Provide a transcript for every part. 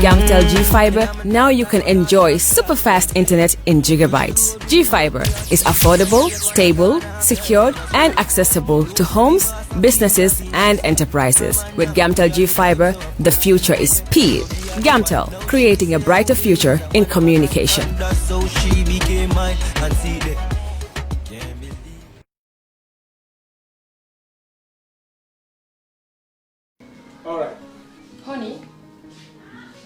Gamtel G-Fiber, now you can enjoy super fast internet in gigabytes. G-Fiber is affordable, stable, secured, and accessible to homes, businesses, and enterprises. With Gamtel G-Fiber, the future is speed. Gamtel, creating a brighter future in communication. All right. Honey,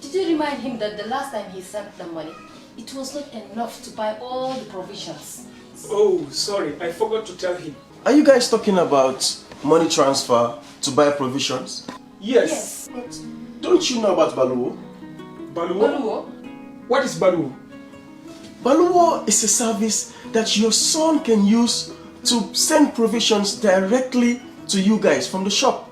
did you remind him that the last time he sent the money, it was not enough to buy all the provisions? Oh, sorry, I forgot to tell him. Are you guys talking about money transfer to buy provisions? Yes. But don't you know about Baluo? Baluo? Baluo? What is Baluo? Baluo is a service that your son can use to send provisions directly to you guys from the shop.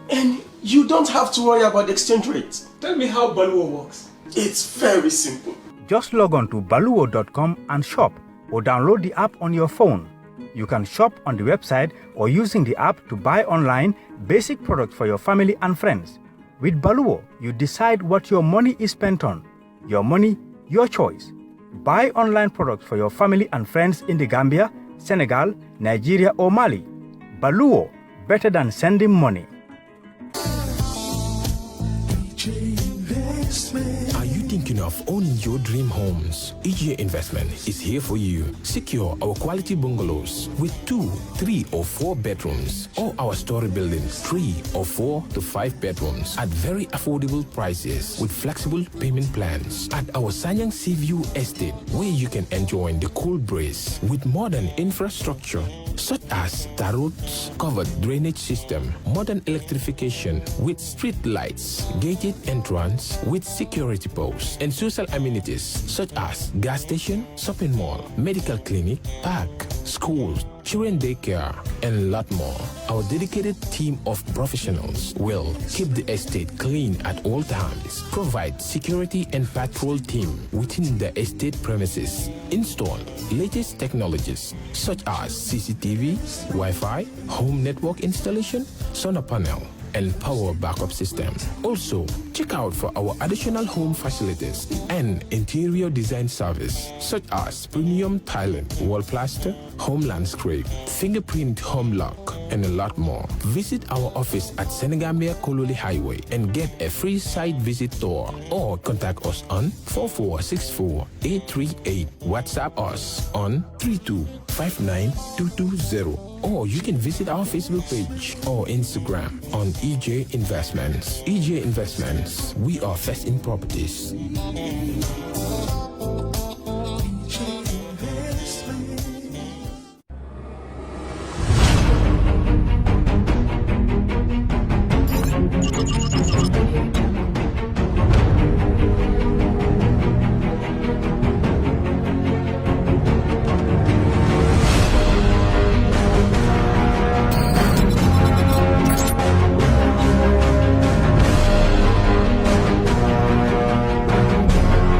And you don't have to worry about the exchange rate. Tell me how Baluo works. It's very simple. Just log on to baluo.com and shop, or download the app on your phone. You can shop on the website or using the app to buy online basic products for your family and friends. With Baluo, you decide what your money is spent on. Your money, your choice. Buy online products for your family and friends in the Gambia, Senegal, Nigeria, or Mali. Baluo, better than sending money. Are you thinking of owning your dream homes? EJ Investment is here for you. Secure our quality bungalows with 2, 3, or 4 bedrooms, or our story buildings, 3 or 4 to 5 bedrooms at very affordable prices with flexible payment plans at our Sanyang Seaview Estate, where you can enjoy the cool breeze with modern infrastructure such as tar roads, covered drainage system, modern electrification with street lights, gated entrance with security posts, and social amenities such as gas station, shopping mall, medical clinic, park, schools, children daycare, and a lot more. Our dedicated team of professionals will keep the estate clean at all times, provide security and patrol team within the estate premises, install latest technologies such as CCTV, Wi-Fi, home network installation, solar panel, and power backup system. Also, check out for our additional home facilities and interior design service such as premium tiling, wall plaster, home landscape, fingerprint home lock, and a lot more. Visit our office at Senegambia Kololi Highway and get a free site visit tour, or contact us on 4464-838. WhatsApp us on 3259220. Or you can visit our Facebook page or Instagram on EJ Investments. EJ Investments, we are first in properties.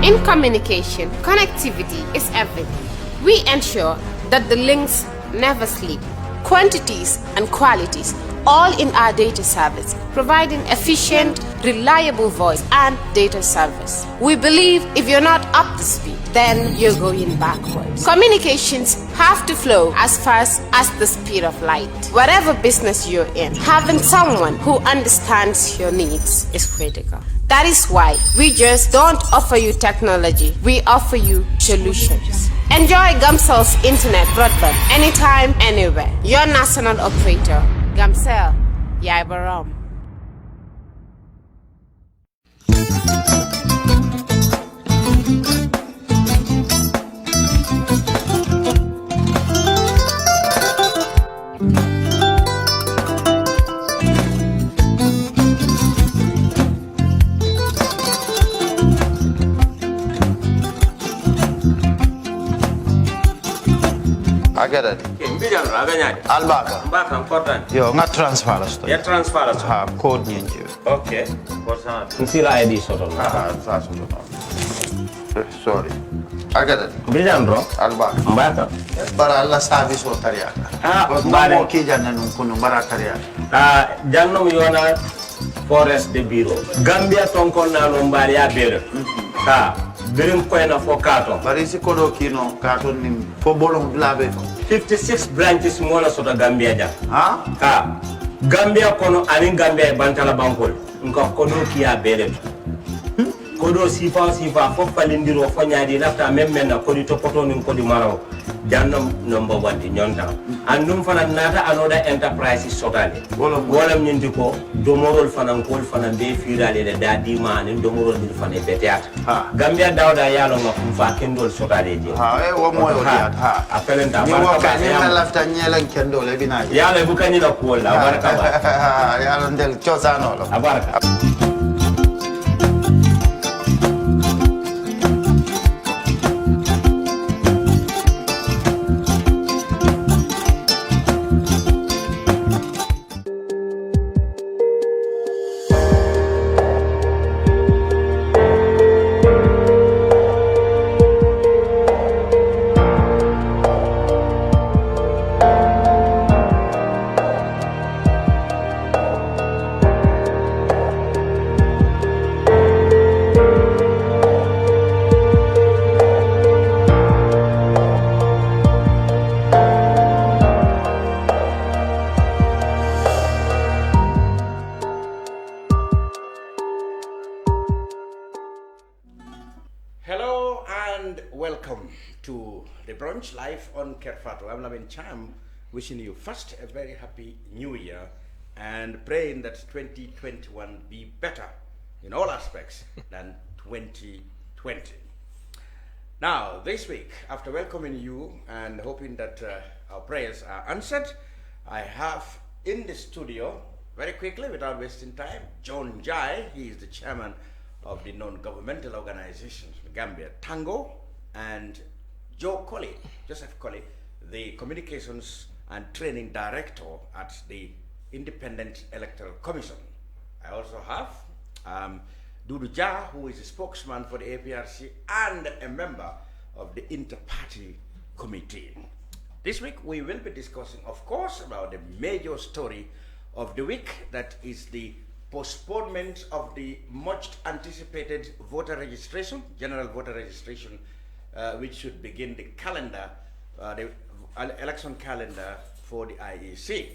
In communication, connectivity is everything. We ensure that the links never sleep. Quantities and qualities, all in our data service, providing efficient, reliable voice and data service. We believe if you're not up to speed, then you're going backwards. Communications have to flow as fast as the speed of light. Whatever business you're in, having someone who understands your needs is critical. That is why we just don't offer you technology, we offer you solutions. Enjoy Gamcel's internet broadband anytime, anywhere. Your national operator, Gamcel, Yaibaram. Agada. Mbijan aganya. Albaka. Mbaka important. Yo, nga transfer la sto. Ya transfer la. Ha, code nyingi. Okay. What's that? Nsila ID soto. Sorry. Agada. Mbijan bro. Albaka. Mbaka. Bara alla service o tariaka. Ah, mbare. Mo ki janna nun kunu bara tariaka. Janno mi wana forest de bureau Gambia tonkon na no mbali ya bere ha birim koyna fo kato Parisi kodo kino kato nim fo bolong blabe 56 branches mola sota Gambia ja ha Gambia kono ani Gambia bantala bankol nko kodo kiya bere kodo sifa fo falindiro fo nyaadi lafta même na kodi topoto nin kodi maraw jannom number 1 di nyonta andum fana nata anoda enterprise sotale wolam nyindi ko domorol fana kol fana be firale de dadi mani domorol dil fana be teat Gambia dawda yalo ngam fa kendol sotale je wo moyo diat apelenta barka ni na lafta nyelan kendol e bina yalo bu kanyi la ko la barka ba yalo ndel chosano lo barka Hello and welcome to the Brunch live on Kerr Fatou. I'm Cham, wishing you first a very happy new year and praying that 2021 be better in all aspects than 2020. Now, this week, after welcoming you and hoping that our prayers are answered, I have in the studio, very quickly, without wasting time, John NJIE. He is the chairman of the non-governmental organizations of Gambia, Tango, and Joseph Colley, the communications and training director at the Independent Electoral Commission. I also have Dodou, who is a spokesman for the APRC and a member of the Inter-Party Committee. This week we will be discussing, of course, about the major story of the week, that is the postponement of the much anticipated voter registration, general voter registration, which should begin the calendar, the election calendar for the IEC.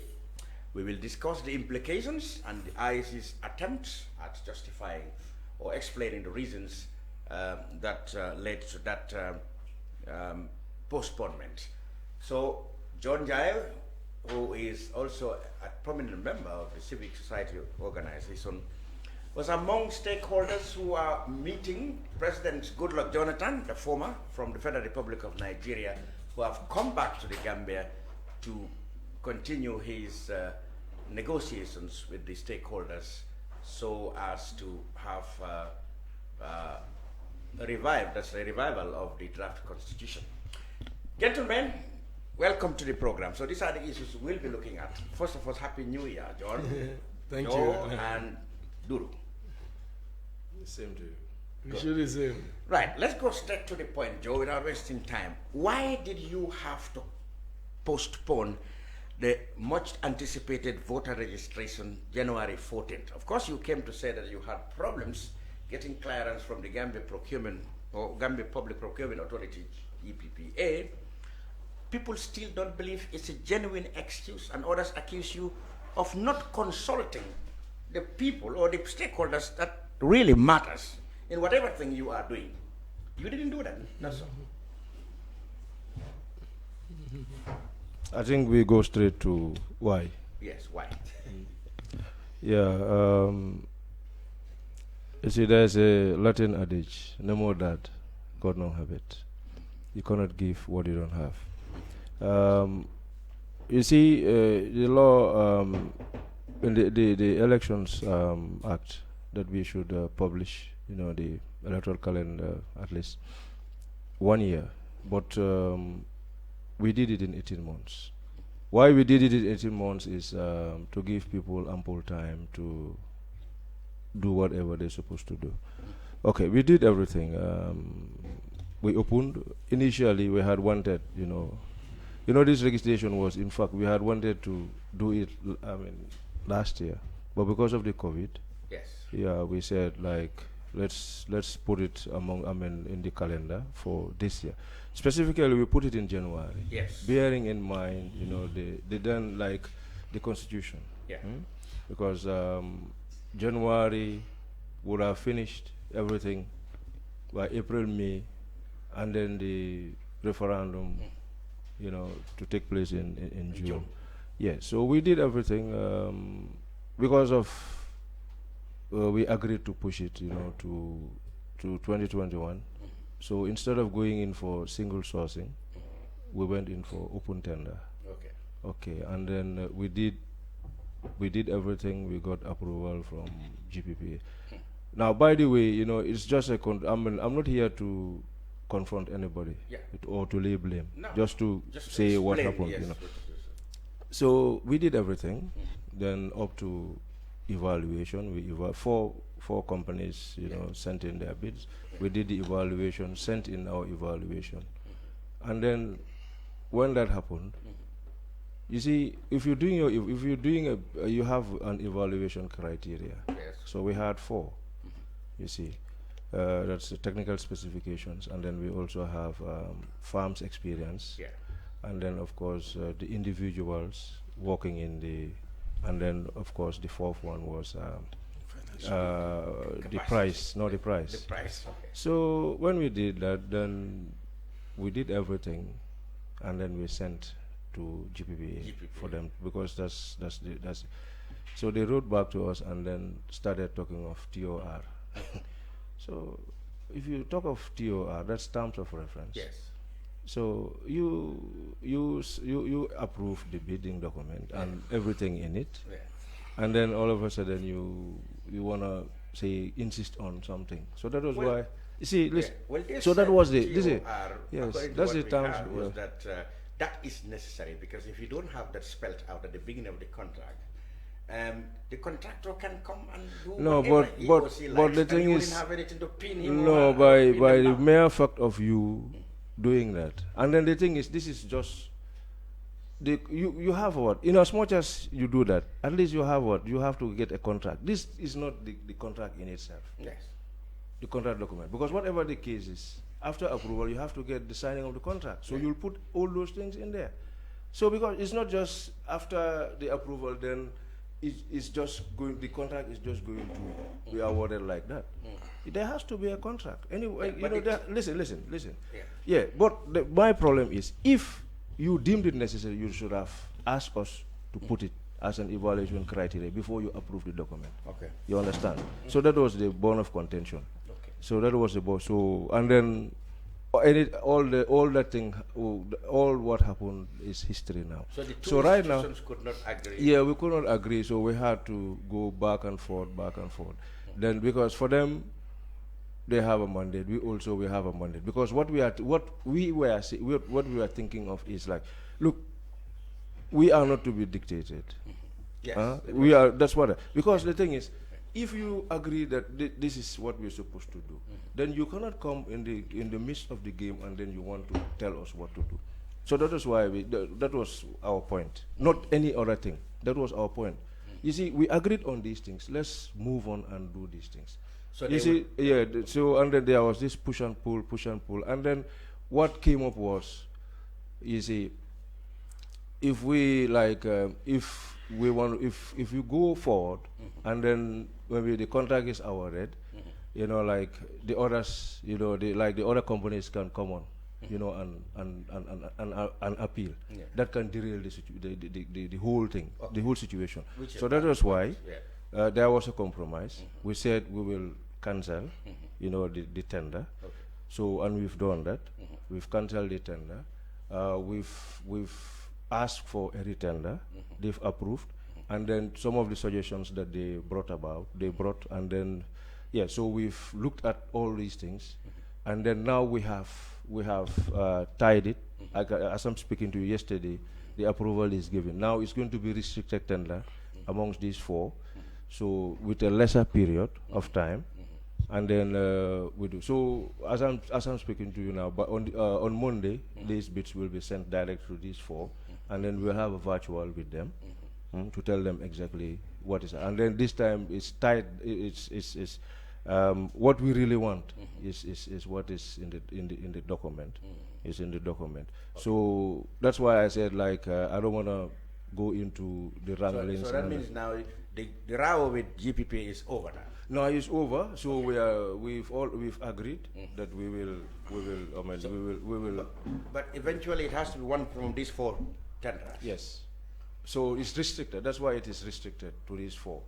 We will discuss the implications and the IEC's attempts at justifying or explaining the reasons that led to that postponement. So, John NJIE, who is also a prominent member of the civic society organization, was among stakeholders who are meeting President Goodluck Jonathan, the former, from the Federal Republic of Nigeria, who have come back to the Gambia to continue his negotiations with the stakeholders so as to have a revival of the draft constitution. Gentlemen, welcome to the program. So these are the issues we'll be looking at. First of all, Happy New Year, John. Thank Joe you. And Dodou. Same to you. You should be same. Right, let's go straight to the point, Joe, without wasting time. Why did you have to postpone the much anticipated voter registration January 14th? Of course, you came to say that you had problems getting clearance from the Gambia Procurement or Gambia Public Procurement Authority, EPPA. People still don't believe it's a genuine excuse, and others accuse you of not consulting the people or the stakeholders that really matters in whatever thing you are doing. You didn't do that. That's all. I think we go straight to why. Yes, why? Yeah, you see, there's a Latin adage, no more that, God no have it. You cannot give what you don't have. You see, the law, in the Elections Act that we should publish, you know, the electoral calendar at least 1 year, but we did it in 18 months. Why we did it in 18 months is to give people ample time to do whatever they're supposed to do. Okay, we did everything. We opened. Initially, we had wanted, you know, this registration was, in fact, we had wanted to do it, last year, but because of the COVID, Yes. Yeah, we said like let's put it in the calendar for this year. Specifically, we put it in January. Yes. Bearing in mind, they done like the Constitution. Yeah. Because January would have finished everything by April, May, and then the referendum, to take place in June. Yeah, so we did everything because of we agreed to push it, to 2021. So instead of going in for single sourcing, we went in for open tender. Okay, and then we did everything. We got approval from GPPA. Now, by the way, it's just I'm not here to confront anybody or to lay blame. No, just to say what happened. Yes, So we did everything. Then up to evaluation, we four companies, sent in their bids. We did the evaluation, sent in our evaluation, and then when that happened, you see, if you're doing you have an evaluation criteria. Yes. So we had 4. You see, that's the technical specifications, and then we also have farms experience. Yeah. And then of course the individuals working in and then of course the 4th one was the price. The price. Okay. So when we did that, then we did everything, and then we sent to GPPA for them, because that's so they wrote back to us and then started talking of TOR. So if you talk of TOR, that's terms of reference. Yes. So you approve the bidding document and everything in it, and then all of a sudden you wanna insist on something. So that was why. You see, listen. Well, so that was the yes. That's the terms. Was that that is necessary, because if you don't have that spelled out at the beginning of the contract, the contractor can come and do but the thing is, have anything to pin him by the mere fact of you doing that, and then the thing is, this is just you have what, in as much as you do that, at least you have what, you have to get a contract. This is not the contract in itself. Yes. The contract document, because whatever the case is, after approval you have to get the signing of the contract. So you'll put all those things in there. So because it's not just after the approval, then it's just going, the contract is just going to be awarded like that. There has to be a contract. Anyway, listen. Yeah, but my problem is, if you deemed it necessary, you should have asked us to put it as an evaluation criteria before you approve the document. Okay. You understand? So that was the bone of contention. Okay. So that was the bone. So, and then all what happened is history now. So the two right now, could not agree. Yeah, we could not agree. So we had to go back and forth. Then, because for them, they have a mandate. We have a mandate. Because what we were thinking of is like, look, we are not to be dictated. Yes. We are. That's what. Because the thing is, if you agree that this is what we're supposed to do, then you cannot come in the midst of the game and then you want to tell us what to do. So that is why that was our point, not any other thing. That was our point. You see, we agreed on these things. Let's move on and do these things. So you see, so and then there was this push and pull, and then what came up was, you see, if we if you go forward, and then maybe the contract is awarded, like the others, the other companies can come on, and appeal. Yeah. That can derail the whole thing, the whole situation. So that was why there was a compromise. We said we will cancel, the tender. Okay. So, and we've done that. We've cancelled the tender. We've asked for a retender. They've approved. And then some of the suggestions that they brought, and then, so we've looked at all these things, and then now we have tied it. As I'm speaking to you yesterday, the approval is given. Now it's going to be restricted tender amongst these 4, so with a lesser period of time, and then we do. So as I'm speaking to you now, but on Monday, these bids will be sent direct to these 4, and then we'll have a virtual with them. to tell them exactly what is. And then this time it's tied. It's what we really want is what is in the document. Is in the document. So that's why I said like I don't want to go into the wranglings. So that means now the row with GPP is over now. No, it's over. So we've agreed that we will. I mean, we will. But eventually, it has to be one from these 4 tenders. Yes. So it's restricted. That's why it is restricted to these 4.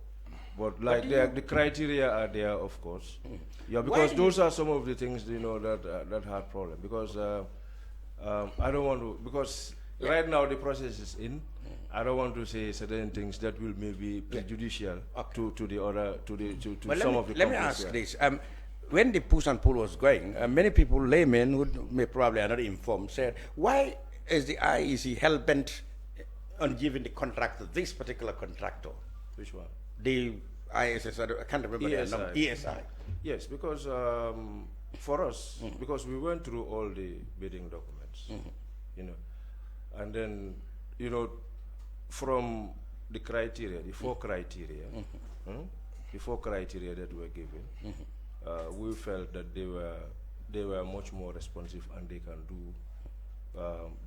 But like the criteria are there, of course. Yeah, because those are some of the things that had problem. Because I don't want to, because right now the process is in. I don't want to say certain things that will maybe prejudicial to the other to some of the. Let me ask this: when the push and pull was going, many people, laymen who may probably are not informed, said, "Why is the IEC hell bent on giving the contract to this particular contractor?" Which one? The ISS. I can't remember the number. ESI. Yes, because for us, because we went through all the bidding documents, and then from the criteria, the 4 criteria, the 4 criteria that were given, we felt that they were much more responsive and they can do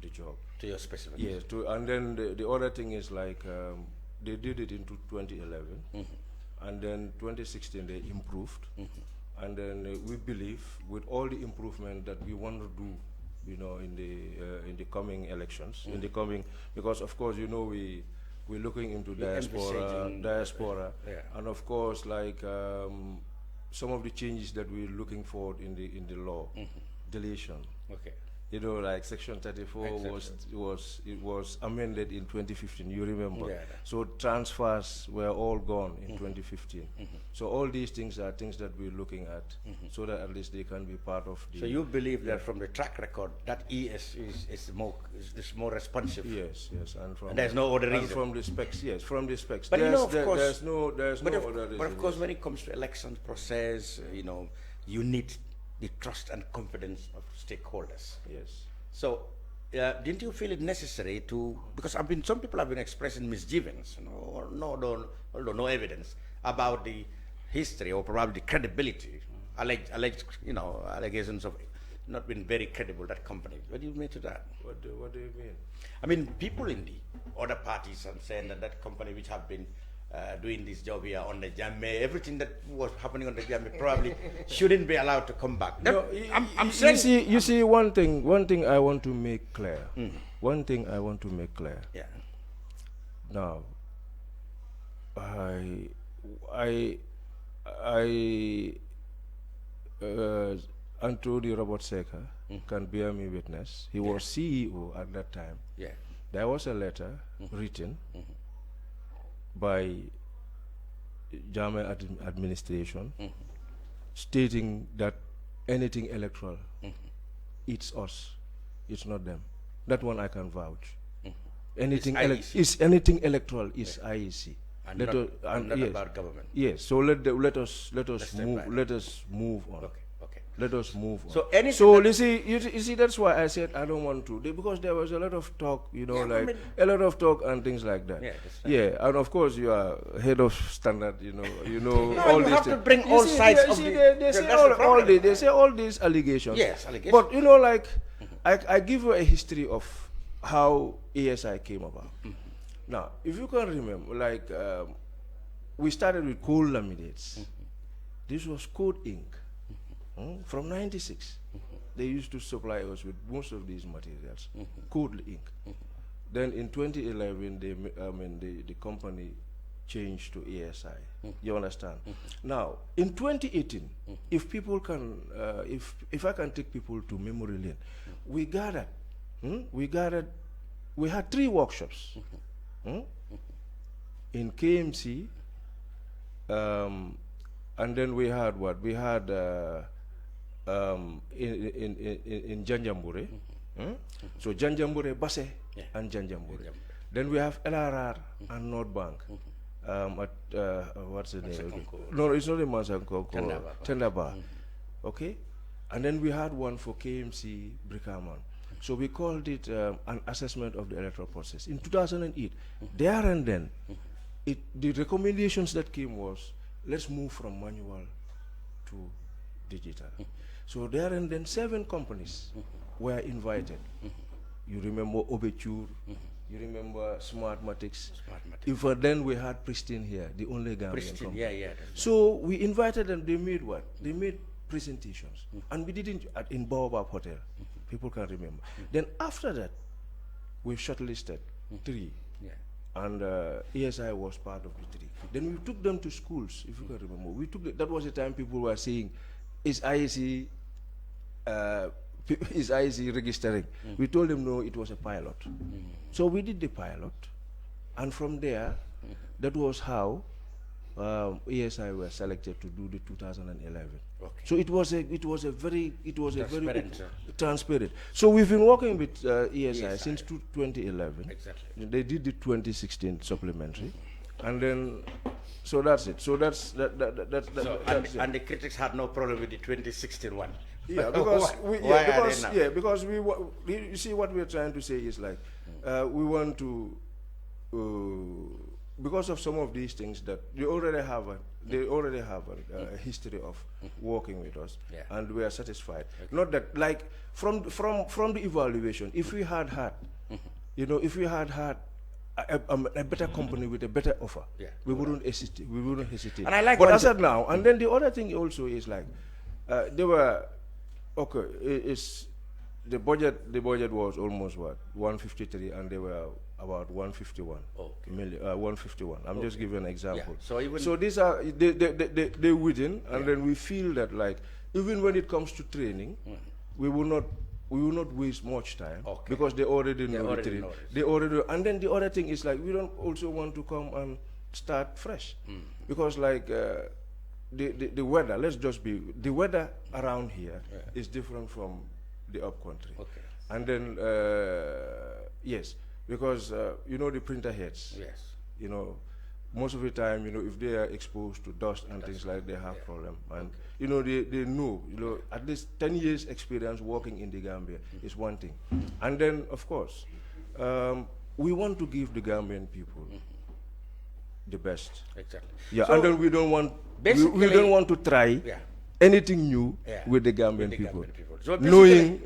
the job. To your specific. Yes. And then the other thing is like they did it in 2011, and then 2016 they improved, and then we believe with all the improvement that we want to do. In the coming elections, because of course we're looking into diaspora, and of course like some of the changes that we're looking for in the law, deletion. Okay. Like Section 34 was amended in 2015. You remember? Yeah. So transfers were all gone in 2015. So all these things are things that we're looking at, so that at least they can be part of the. So you believe that from the track record that ES is more responsive. Yes, and there's no other reason. And from the specs, yes, from the specs. But of course, there's no other reason. But of course, when it comes to election process, you need the trust and confidence of stakeholders. Yes. So, didn't you feel it necessary to, because some people have been expressing misgivings, although no evidence about the history or probably the credibility, alleged, allegations of not being very credible, that company. What do you mean to that? What do you mean? I mean, people in the other parties are saying that company which have been doing this job here on the Jammeh, everything that was happening on the Jammeh probably shouldn't be allowed to come back. I'm saying. You see, one thing I want to make clear. One thing I want to make clear. Yeah. Now, Anthony Robert Secker can bear me witness. He was CEO at that time. Yeah. There was a letter written by Jammeh administration stating that anything electoral, it's us, it's not them. That one I can vouch. Anything electoral is IEC. And not about government. Yes. So let us move on. Okay. Let us move on. So you see, that's why I said I don't want to, because there was a lot of talk, a lot of talk and things like that. Yeah, and of course you are head of standard, no, all you these have to bring all sides of the. They say all these allegations. Yes, allegations. But I give you a history of how ASI came about. Now, if you can remember, we started with coal laminates. This was Code Inc. From 96, they used to supply us with most of these materials, Code Inc. Then in 2011, the company changed to ASI. You understand? Now, in 2018, if people can, if I can take people to memory lane, we had 3 workshops in KMC, and then we had what? We had in Janjambure. So Janjambure, Basse, and Janjambure. Then we have LRR and North Bank. At what's the name? No, it's not in Mansanko. Tendaba. Okay, and then we had one for KMC Brikaman. So we called it an assessment of the electoral process. In 2008, there and then, the recommendations that came was, let's move from manual to digital. So there and then 7 companies were invited. You remember Obeture, you remember Smartmatics. Even then we had Pristine here, the only Gambian company. So we invited them, they made what? They made presentations. And we did it in Baobab Hotel. People can remember. Then after that, we shortlisted 3. And ESI was part of the 3. Then we took them to schools, if you can remember. That was the time people were saying, is IEC registering? We told them no, it was a pilot. So we did the pilot, and from there, that was how ESI were selected to do the 2011. So it was a very transparent. So we've been working with ESI since 2011. Exactly. They did the 2016 supplementary, and then. So that's it. So that's it. And the critics had no problem with the 2016 one. Yeah, because you see what we're trying to say is like we want to because of some of these things that they already have a history of working with us, and we are satisfied. Not that like from the evaluation, if we had if we had a better company with a better offer, we wouldn't hesitate. And I like. But as of now, and then the other thing also is like they were the budget was almost what 153, and they were about 151 million. 151. I'm just giving an example. Yeah. So these are they within, and then we feel that like even when it comes to training, we will not waste much time because they already know the training. They already, and then the other thing is like we don't also want to come and start fresh because like the weather. Let's just be the weather around here is different from the up country. And then yes, because the printer heads. Most of the time, if they are exposed to dust and things like, they have problem. And they know, at least 10 years experience working in the Gambia is one thing. And then, of course, we want to give the Gambian people the best. Exactly. Yeah, so and then we don't want to try anything new with the Gambian people. So knowing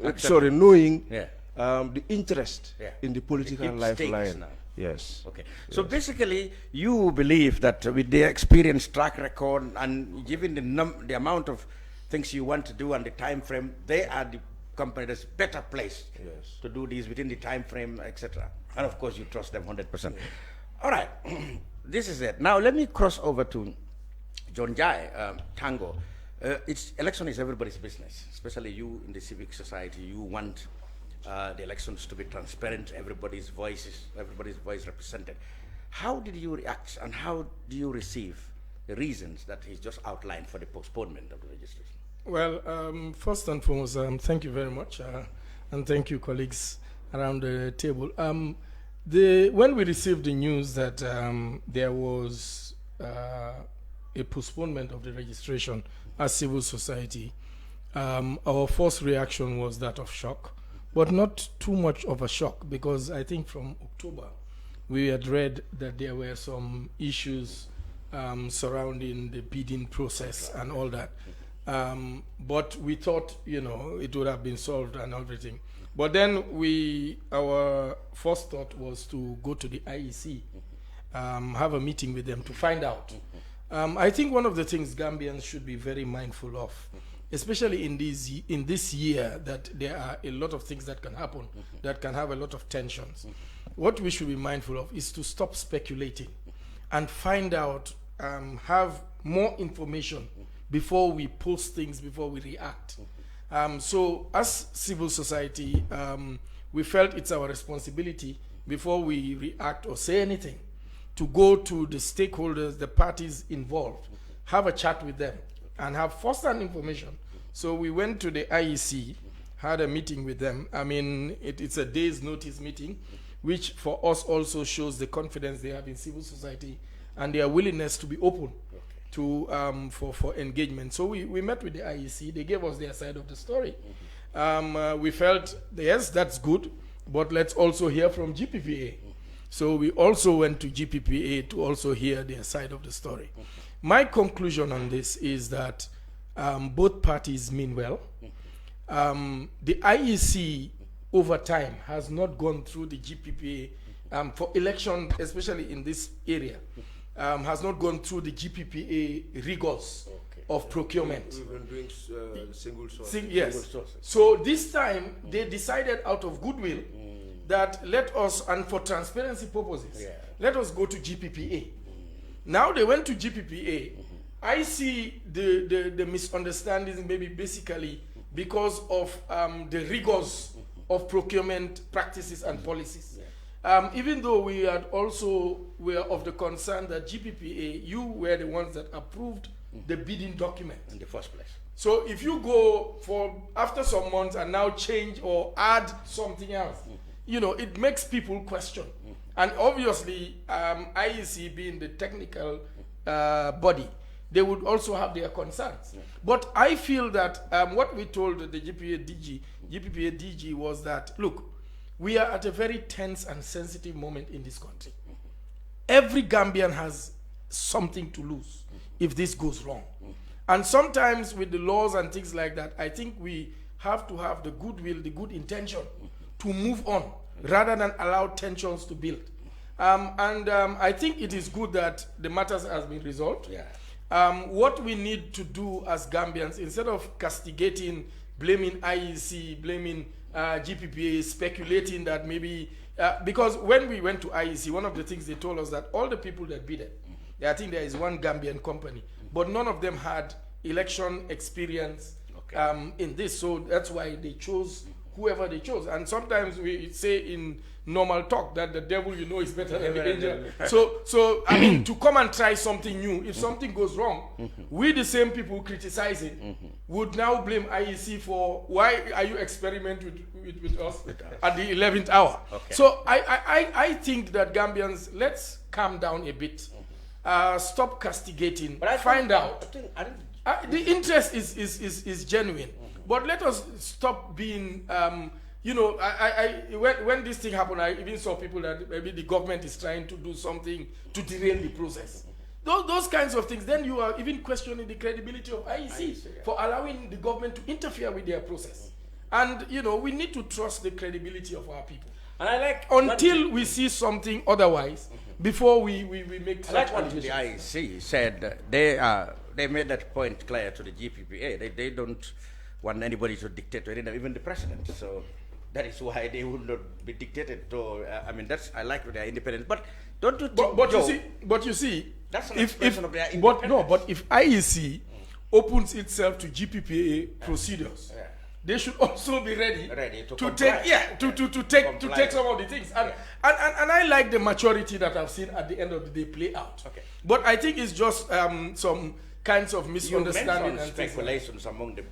the interest in the political lifeline. Now. Yes. Okay. So basically, you believe that with their experience, track record, and given the amount of things you want to do and the time frame, they are the company that's better placed to do these within the time frame, etc. And of course, you trust them 100%. All right. This is it. Now let me cross over to NJIE, Tango. Election is everybody's business, especially you in the civic society. You want the elections to be transparent, everybody's voice represented. How did you react, and how do you receive the reasons that he's just outlined for the postponement of the registration? Well, first and foremost, thank you very much, and thank you, colleagues around the table. When we received the news that there was a postponement of the registration as civil society, our first reaction was that of shock. But not too much of a shock, because I think from October we had read that there were some issues surrounding the bidding process and all that. But we thought, it would have been solved and everything. But then our first thought was to go to the IEC, have a meeting with them to find out. I think one of the things Gambians should be very mindful of, especially in this year, that there are a lot of things that can happen, that can have a lot of tensions. What we should be mindful of is to stop speculating and find out, have more information before we post things, before we react. So as civil society, we felt it's our responsibility before we react or say anything to go to the stakeholders, the parties involved, have a chat with them, and have first-hand information. So we went to the IEC, had a meeting with them. I mean, it's a day's notice meeting, which for us also shows the confidence they have in civil society and their willingness to be open to for engagement. So we met with the IEC. They gave us their side of the story. we felt, yes, that's good, but let's also hear from GPPA. So we also went to GPPA to also hear their side of the story. My conclusion on this is that both parties mean well. The IEC over time has not gone through the GPPA for election, especially in this area, has not gone through the GPPA rigors of procurement. We've been doing single source. Yes. Single sources. So this time they decided out of goodwill that let us, and for transparency purposes, let us go to GPPA. Now they went to GPPA. I see the misunderstandings maybe basically because of the rigors of procurement practices and policies. Even though we had also were of the concern that GPPA, you were the ones that approved the bidding document in the first place. So if you go for after some months and now change or add something else, you know, it makes people question. And obviously, IEC being the technical body, they would also have their concerns. But I feel that what we told the GPPA DG was that, look, we are at a very tense and sensitive moment in this country. Every Gambian has something to lose if this goes wrong. And sometimes with the laws and things like that, I think we have to have the goodwill, the good intention to move on rather than allow tensions to build. I think it is good that the matters has been resolved. What we need to do as Gambians, instead of castigating, blaming IEC, blaming GPPA, speculating that maybe, because when we went to IEC, one of the things they told us that all the people that bid it, I think there is one Gambian company, but none of them had election experience in this. So that's why they chose whoever they chose. And sometimes we say in normal talk that the devil you know is better than the angel. So I mean, to come and try something new, if something goes wrong, we the same people criticizing would now blame IEC for why are you experimenting with us at the 11th hour. So I think that Gambians, let's calm down a bit. Stop castigating, find out. The interest is genuine, but let us stop being, you know, when this thing happened, I even saw people that maybe the government is trying to do something to derail the process. Those kinds of things, then you are even questioning the credibility of IEC for allowing the government to interfere with their process. And, you know, we need to trust the credibility of our people. And I like until we see something otherwise, before we make such what the IEC said. They made that point clear to the GPPA. They don't want anybody to dictate to them, even the president. So that is why they would not be dictated to. I mean, I like their independence. But don't you think? But you see, that's an expression of their independence. But if IEC opens itself to GPPA procedures, they should also be ready to take some of the things. And I like the maturity that I've seen at the end of the day play out. But I think it's just some kinds of misunderstanding and speculations among the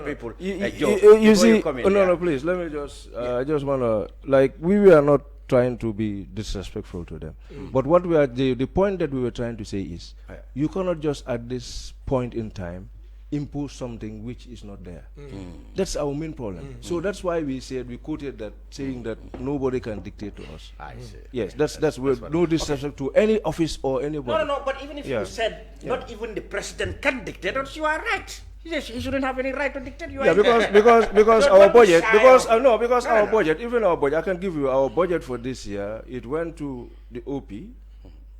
people. You see, please, let me just, I just want to, like, we were not trying to be disrespectful to them. But what we are, the point that we were trying to say is, you cannot just at this point in time impose something which is not there. That's our main problem. So that's why we said, we quoted that, saying that nobody can dictate to us. I see. Yes, that's where no disrespect to any office or anybody. No, but even if you said not even the president can dictate us, you are right. He shouldn't have any right to dictate. You because our budget, our budget, even our budget, I can give you our budget for this year. It went to the OP.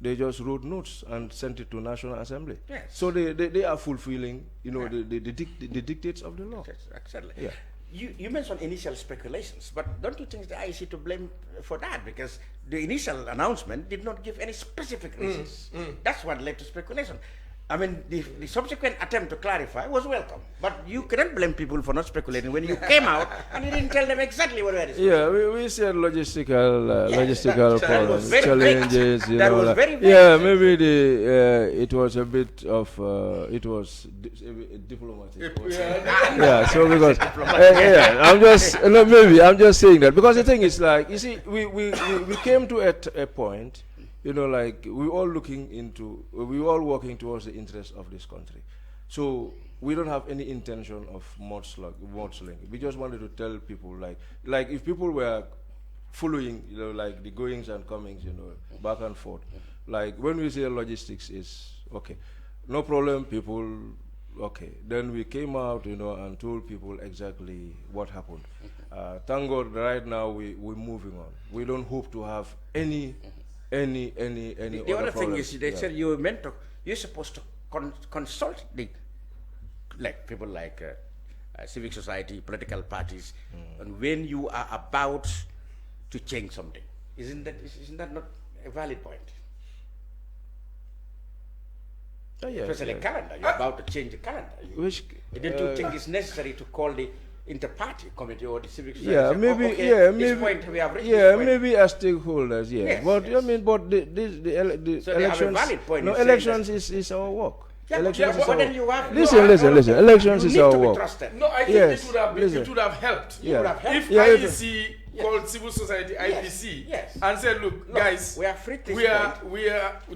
They just wrote notes and sent it to National Assembly. So they are fulfilling, you know, the dictates of the law. Exactly. You mentioned initial speculations, but don't you think the IEC to blame for that? Because the initial announcement did not give any specific reasons. That's what led to speculation. I mean, the subsequent attempt to clarify was welcome, but you cannot blame people for not speculating when you came out and you didn't tell them exactly what it is. Yeah, we said logistical problems, challenges. You that know, was like, very maybe it was a bit of it was diplomatic. So because I'm just saying that because the thing is, like, you see, we came to a point. You know, like, we all working towards the interests of this country. So we don't have any intention of mudslinging. We just wanted to tell people, like if people were following, like the goings and comings, back and forth. Like when we say logistics is okay, no problem, people, okay. Then we came out, and told people exactly what happened. Thank God, right now we're moving on. We don't hope to have any The other thing is, they said you're supposed to consult people like civic society, political parties, and when you are about to change something. Isn't that not a valid point? Yes, especially calendar. You're about to change the calendar. Don't you think it's necessary to call the inter-party committee or the civic society? Yeah, maybe. This point we have reached. Yeah, maybe as stakeholders. Yeah, yes, but yes. I mean, but the elections. They have a valid point. No, elections is our work. Yeah, elections but then you have listen. Elections is our work. No, I think it would have helped. Yeah. If IEC called civil society IPC and said, look, guys, we are free.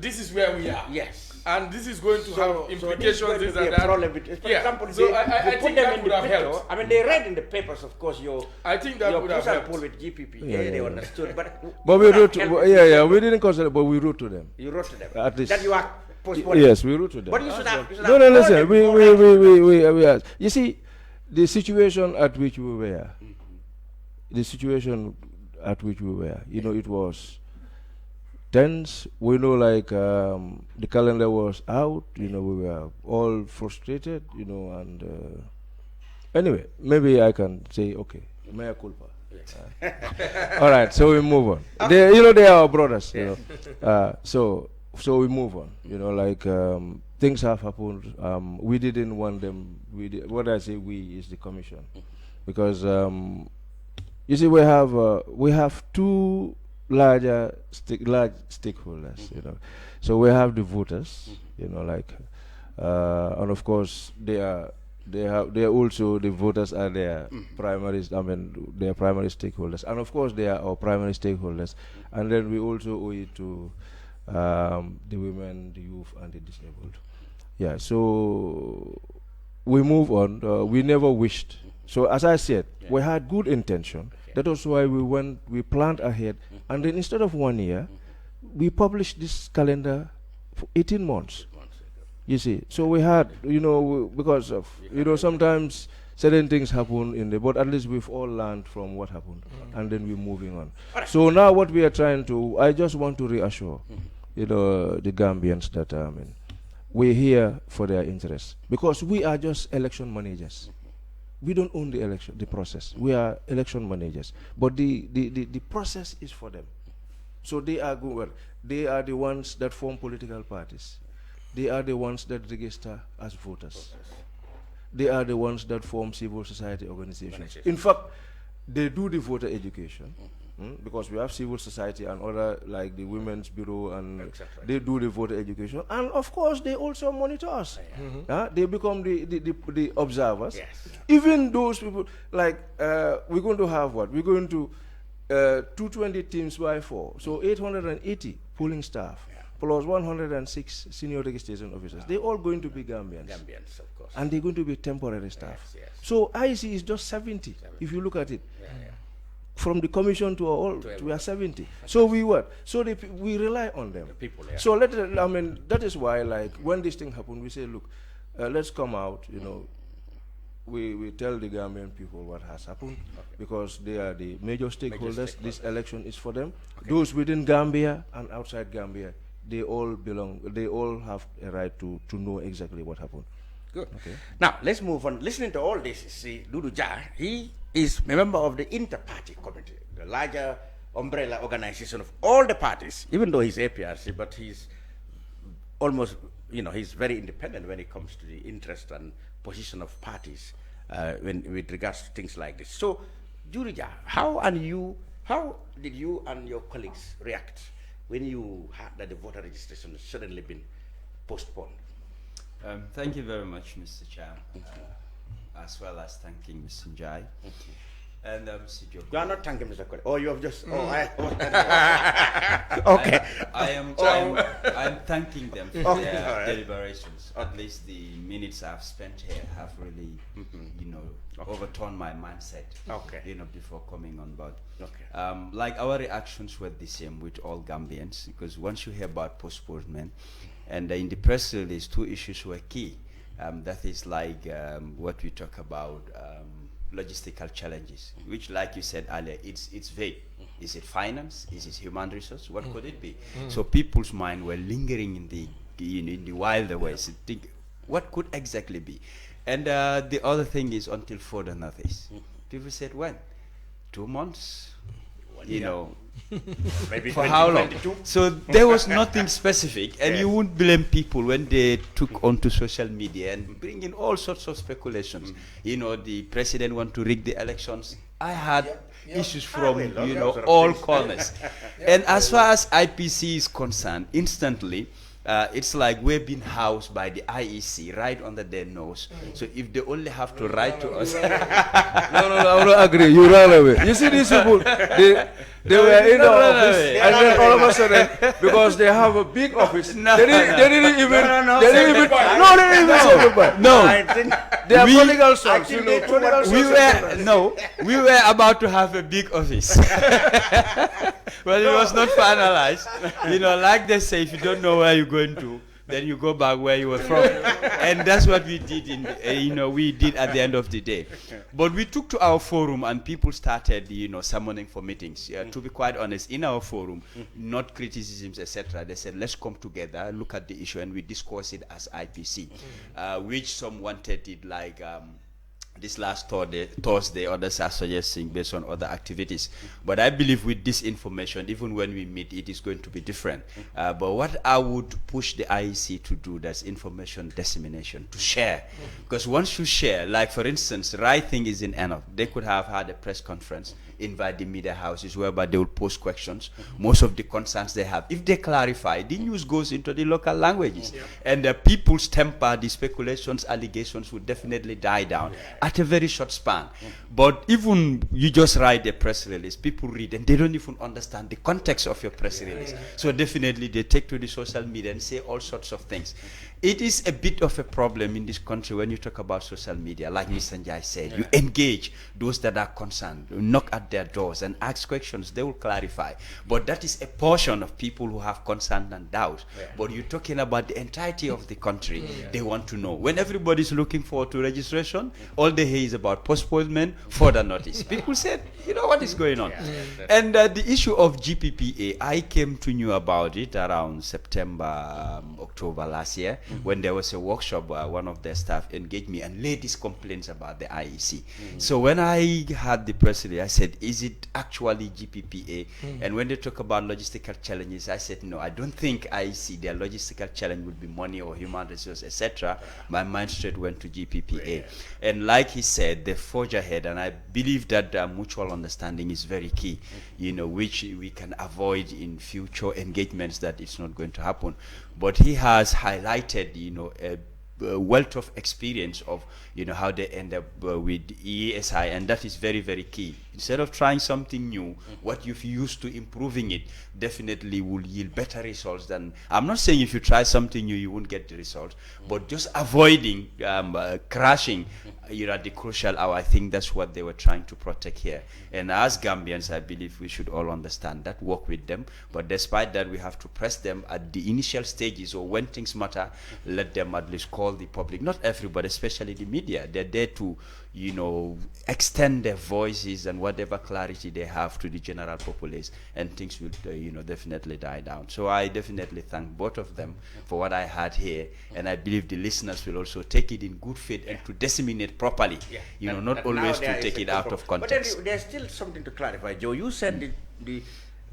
This is where we are. Yes. And this is going to have implications. For example, I think that would have helped. I mean, they read in the papers, of course, I think that would have helped. Pull with GPP. They understood. But we wrote to, we didn't consider, but we wrote to them. You wrote to them. At least. That you are postponing. Yes, we wrote to them. But you should have. No, listen. We asked. You see, the situation at which we were, it was tense. We know, like, the calendar was out, we were all frustrated, and anyway, maybe I can say, okay, mea culpa. All right, so we move on. They are our brothers, so we move on, things have happened. We didn't want them, what I say we is the commission, because, you see, we have two large stakeholders, so we have the voters, and of course they are also, the voters are their primaries. I mean, their primary stakeholders, and of course they are our primary stakeholders, and then we also owe it to the women, the youth, and the disabled. Yeah, so we move on. We never wished. So as I said, we had good intention. That was why we planned ahead, and then instead of 1 year, we published this calendar for 18 months. You see, so we had, because of, sometimes certain things happen but at least we've all learned from what happened, and then we're moving on. So now what we are trying to, I just want to reassure, the Gambians that, we're here for their interests, because we are just election managers. We don't own the process. We are election managers, but the process is for them. So they are good. They are the ones that form political parties. They are the ones that register as voters. They are the ones that form civil society organizations. In fact, they do the voter education, because we have civil society and other, like the Women's Bureau, and they do the voter education. And of course, they also monitor us. They become the observers. Yes. Even those people, like, we're going to have what? We're going to 220 teams by 4, so 880 polling staff. Plus 106 senior registration officers. They're all going to be Gambians. Gambians, of course. And they're going to be temporary staff. Yes. So IEC is just 70, if you look at it. From the commission to all, we are 70. So we what? So we rely on them. The people, So that is why, like, when this thing happened, we say, look, let's come out, we tell the Gambian people what has happened, because they are the major stakeholders. This election is for them. Those within Gambia and outside Gambia, they all belong, they all have a right to know exactly what happened. Good. Okay. Now, let's move on. Listening to all this, see, Dodou Jah, he is a member of the inter-party committee, the larger umbrella organization of all the parties, even though he's APRC, but he's almost, he's very independent when it comes to the interest and position of parties with regards to things like this. So, Dodou Jah, how did you and your colleagues react when you heard that the voter registration has suddenly been postponed? Thank you very much, Mr. Chair, as well as thanking Mr. Njai. And you are not thanking Mr. Colley. Oh, you have just. Okay. I'm thanking them for their deliberations. At least the minutes I've spent here have really, overturned my mindset. Before coming on board. Like our reactions were the same with all Gambians, because once you hear about postponement, and in the press release, 2 issues were key. That is like what we talk about. Logistical challenges, which, like you said earlier, it's vague. Is it finance? Is it human resource? What could it be? So people's mind were lingering in the wilder ways. Think, what could exactly be? And the other thing is, until further notice, people said, when? 2 months? Maybe for how long? So there was nothing specific, and you wouldn't blame people when they took onto social media and bring in all sorts of speculations. The president want to rig the elections. I had issues from all corners. And as far as IPC is concerned, instantly it's like we're being housed by the IEC right under their nose. So if they only have to write to us. No, I don't agree. You run away. You see these people, they were in the office, and then all of a sudden, because they have a big office, they didn't even say goodbye. No. They are prodigal sons. We were about to have a big office. Well, it was not finalized. Like they say, if you don't know where you're going to, then you go back where you were from. And that's what we did we did at the end of the day. But we took to our forum, and people started, summoning for meetings. To be quite honest, in our forum, not criticisms, etc. They said, let's come together, look at the issue, and we discuss it as IPC, which some wanted it like this last Thursday, others are suggesting based on other activities. But I believe with this information, even when we meet, it is going to be different. But what I would push the IEC to do, that's information dissemination, to share. Because once you share, like for instance, right thing is in enough. They could have had a press conference, invite the media houses whereby they will post questions. Most of the concerns they have, if they clarify, the news goes into the local languages. And the people's temper, the speculations, allegations would definitely die down at a very short span. But even you just write a press release, people read and they don't even understand the context of your press release. So definitely they take to the social media and say all sorts of things. It is a bit of a problem in this country when you talk about social media. Like Mr. NJIE said, you engage those that are concerned, you knock at their doors and ask questions, they will clarify. But that is a portion of people who have concern and doubt. But you're talking about the entirety of the country. They want to know. When everybody's looking forward to registration, all they hear is about postponement, further notice. People said, what is going on? And the issue of GPPA, I came to know about it around September, October last year, when there was a workshop where one of their staff engaged me and laid these complaints about the IEC. So when I had the press release, I said, is it actually GPPA? And when they talk about logistical challenges, I said, no, I don't think IEC, their logistical challenge would be money or human resources, etc. My mind straight went to GPPA. And like he said, they forge ahead, and I believe that mutual understanding is very key, which we can avoid in future engagements, that it's not going to happen. But he has highlighted, a wealth of experience of, how they end up with ESI, and that is very, very key. Instead of trying something new, what you've used to improving it definitely will yield better results than, I'm not saying if you try something new, you won't get the results, but just avoiding crashing, at the crucial hour. I think that's what they were trying to protect here. And as Gambians, I believe we should all understand that, work with them. But despite that, we have to press them at the initial stages, or when things matter, let them at least call the public, not everybody, especially the media. They're there to, extend their voices and whatever clarity they have to the general populace, and things will, definitely die down. So I definitely thank both of them for what I had here, and I believe the listeners will also take it in good faith and to disseminate properly, not always to take it out of context. But there's still something to clarify, Joe. You said the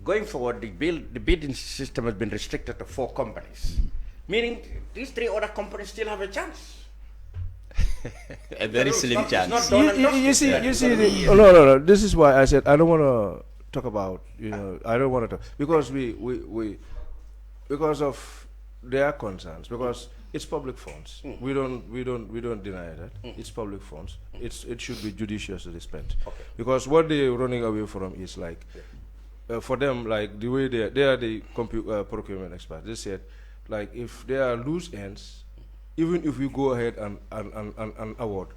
going forward, the bidding system has been restricted to 4 companies, meaning these 3 other companies still have a chance. A very slim chance. You see, no. This is why I said I don't want to talk about, I don't want to talk, because because of their concerns, because it's public funds. We don't deny that. It's public funds. It should be judiciously spent. Because what they're running away from is like, for them, like the way they are the procurement experts. They said, like if there are loose ends, even if we go ahead and award,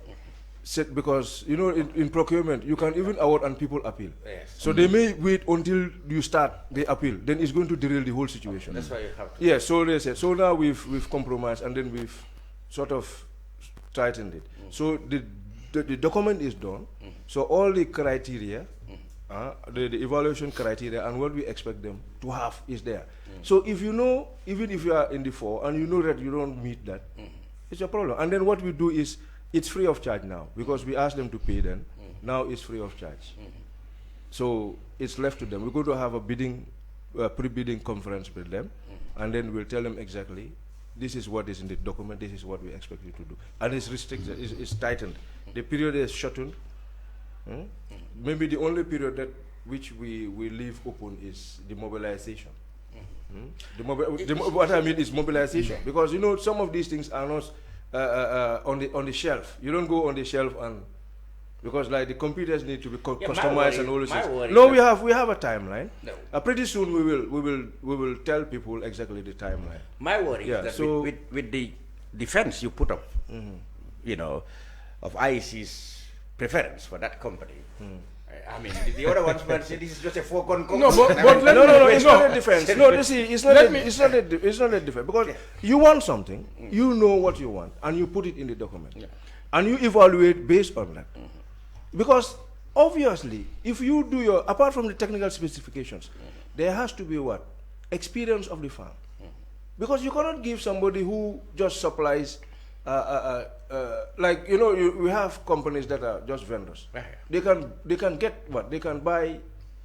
because you know in procurement you can even award and people appeal. So they may wait until you start the appeal, then it's going to derail the whole situation. That's why you have to. Yeah, so they said, so now we've compromised and then we've sort of tightened it. So the document is done. So all the criteria, the evaluation criteria and what we expect them to have is there. So if you know, even if you are in the 4 and you know that you don't meet that, it's a problem. And then what we do is, it's free of charge now, because we asked them to pay then. Now it's free of charge. So it's left to them. We're going to have a pre-bidding conference with them, and then we'll tell them exactly, this is what is in the document, this is what we expect you to do. And it's restricted, it's tightened. The period is shortened. Maybe the only period that which we leave open is the mobilization. What I mean is mobilization, because you know some of these things are not on the shelf. You don't go on the shelf and because like the computers need to be customized and all this. No, we have a timeline. No. Pretty soon we will tell people exactly the timeline. My worry is that so with the defense you put up, you know, of IEC's preference for that company. I mean, the other ones might say this is just a foregone conclusion. No, it's not a defense. No, it's not a defense, because you want something, you know what you want, and you put it in the document, and you evaluate based on that. Because obviously, if you do your, apart from the technical specifications, there has to be what? Experience of the farm. Because you cannot give somebody who just supplies like, you know, we have companies that are just vendors. They can get what? They can buy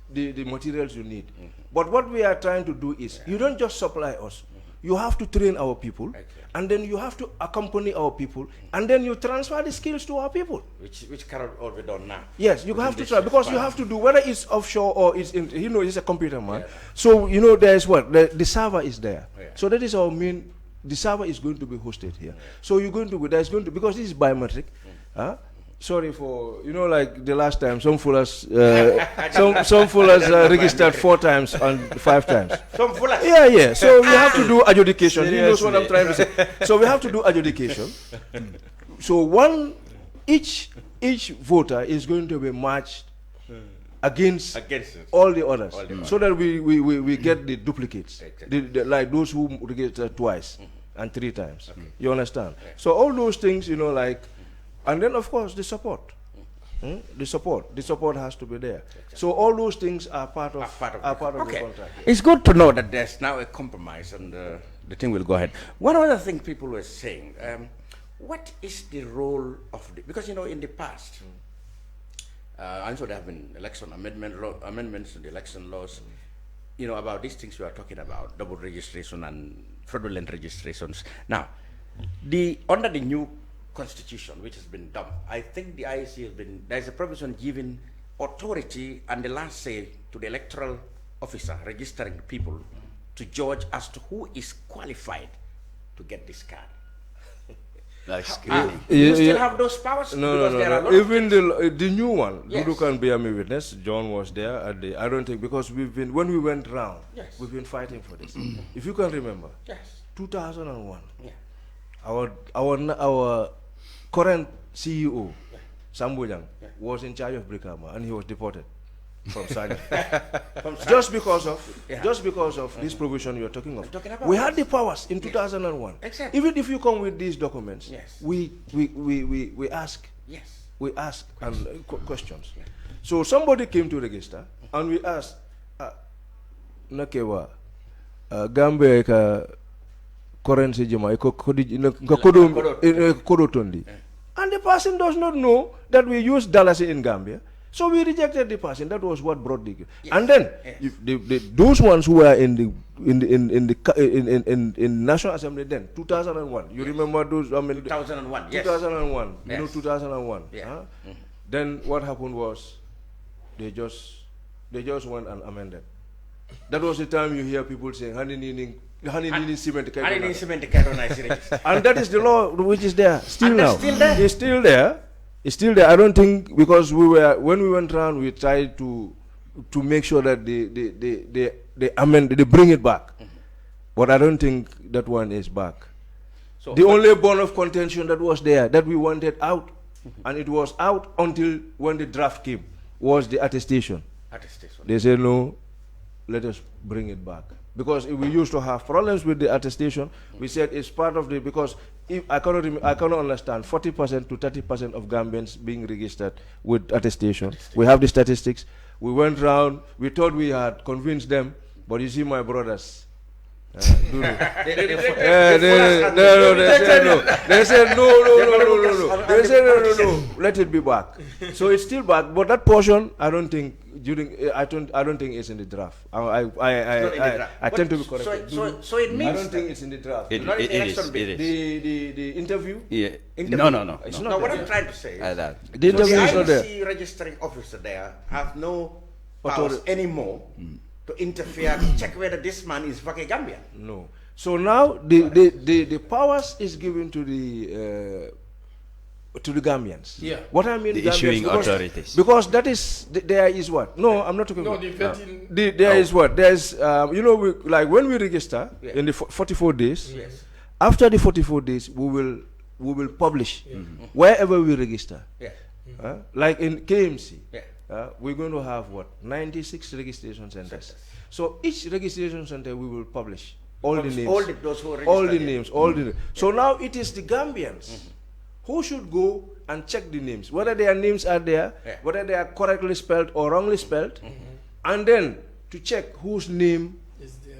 the materials you need. But what we are trying to do is, you don't just supply us. You have to train our people, and then you have to accompany our people, and then you transfer the skills to our people. Which cannot all be done now. Yes, you have to try, because you have to do, whether it's offshore or it's in, you know, it's a computer man. So, you know, there's what? The server is there. So that is our main. The server is going to be hosted here. So you're going to, because this is biometric. Sorry for, you know, like the last time, some foolers registered 4 times and 5 times. Some foolers? Yeah. So we have to do adjudication. He knows what I'm trying to say. So we have to do adjudication. So each voter is going to be matched against all the others, so that we get the duplicates, like those who registered twice and 3 times. You understand? So all those things, you know, like, and then of course the support. The support has to be there. So all those things are part of the contract. It's good to know that there's now a compromise, and the thing will go ahead. One other thing people were saying, what is the role of because you know in the past, and so there have been amendments to the election laws, you know, about these things we are talking about, double registration and fraudulent registrations. Now, under the new constitution which has been done, I think the IEC there's a provision giving authority and the last say to the electoral officer registering people to judge as to who is qualified to get this card. You still have those powers? No. Even the new one, Dodou can bear me witness. John was there at I don't think, because when we went round, we've been fighting for this. If you can remember, 2001, our current CEO, Sambojang, was in charge of Brikama, and he was deported from Sanya. just because of this provision you're talking of. We had the powers in 2001. Exactly. Even if you come with these documents, we ask questions. So somebody came to register, and we asked, Nakewa, Gambia ka currency jama kodotondi. And the person does not know that we use dollars in Gambia. So we rejected the person. That was what brought the. And then those ones who were in National Assembly then, 2001. You remember those? 2001. 2001. You know 2001. Then what happened was they just went and amended. That was the time you hear people saying, honey cement. And that is the law which is there still now. Still there? It's still there. It's still there. I don't think, because when we went around, we tried to make sure that they bring it back. But I don't think that one is back. So the only bone of contention that was there, that we wanted out, and it was out until when the draft came, was the attestation. They said, no, let us bring it back. Because we used to have problems with the attestation. We said it's part of the, because if I cannot understand 40% to 30% of Gambians being registered with attestation. We have the statistics. We went round, we thought we had convinced them, but you see my brothers. They said no. They said no. Let it be back. So it's still back, but that portion I don't think I don't think it's in the draft. I tend to be corrected. So it means I don't think it's in the draft. It is. The interview. Yeah. Interview. No. It's not. No, what there. I'm trying to say is that. The interview is not there. IEC registering officer there have no powers anymore to interfere to check whether this man is fucking Gambian. No. So now the powers is given to the Gambians. Yeah. What I mean, the Gambians, issuing authorities. Because that is there is what? No, I'm not talking about. The vetting. There is what? There's like when we register in the 44 days. Yes. After the 44 days, we will publish wherever we register. Yeah. Like in KMC. Yeah. We're going to have what? 96 registration centers. So each registration center we will publish all the names. Those who are All the names. So now it is the Gambians who should go and check the names, whether their names are there, whether they are correctly spelled or wrongly spelled, and then to check whose name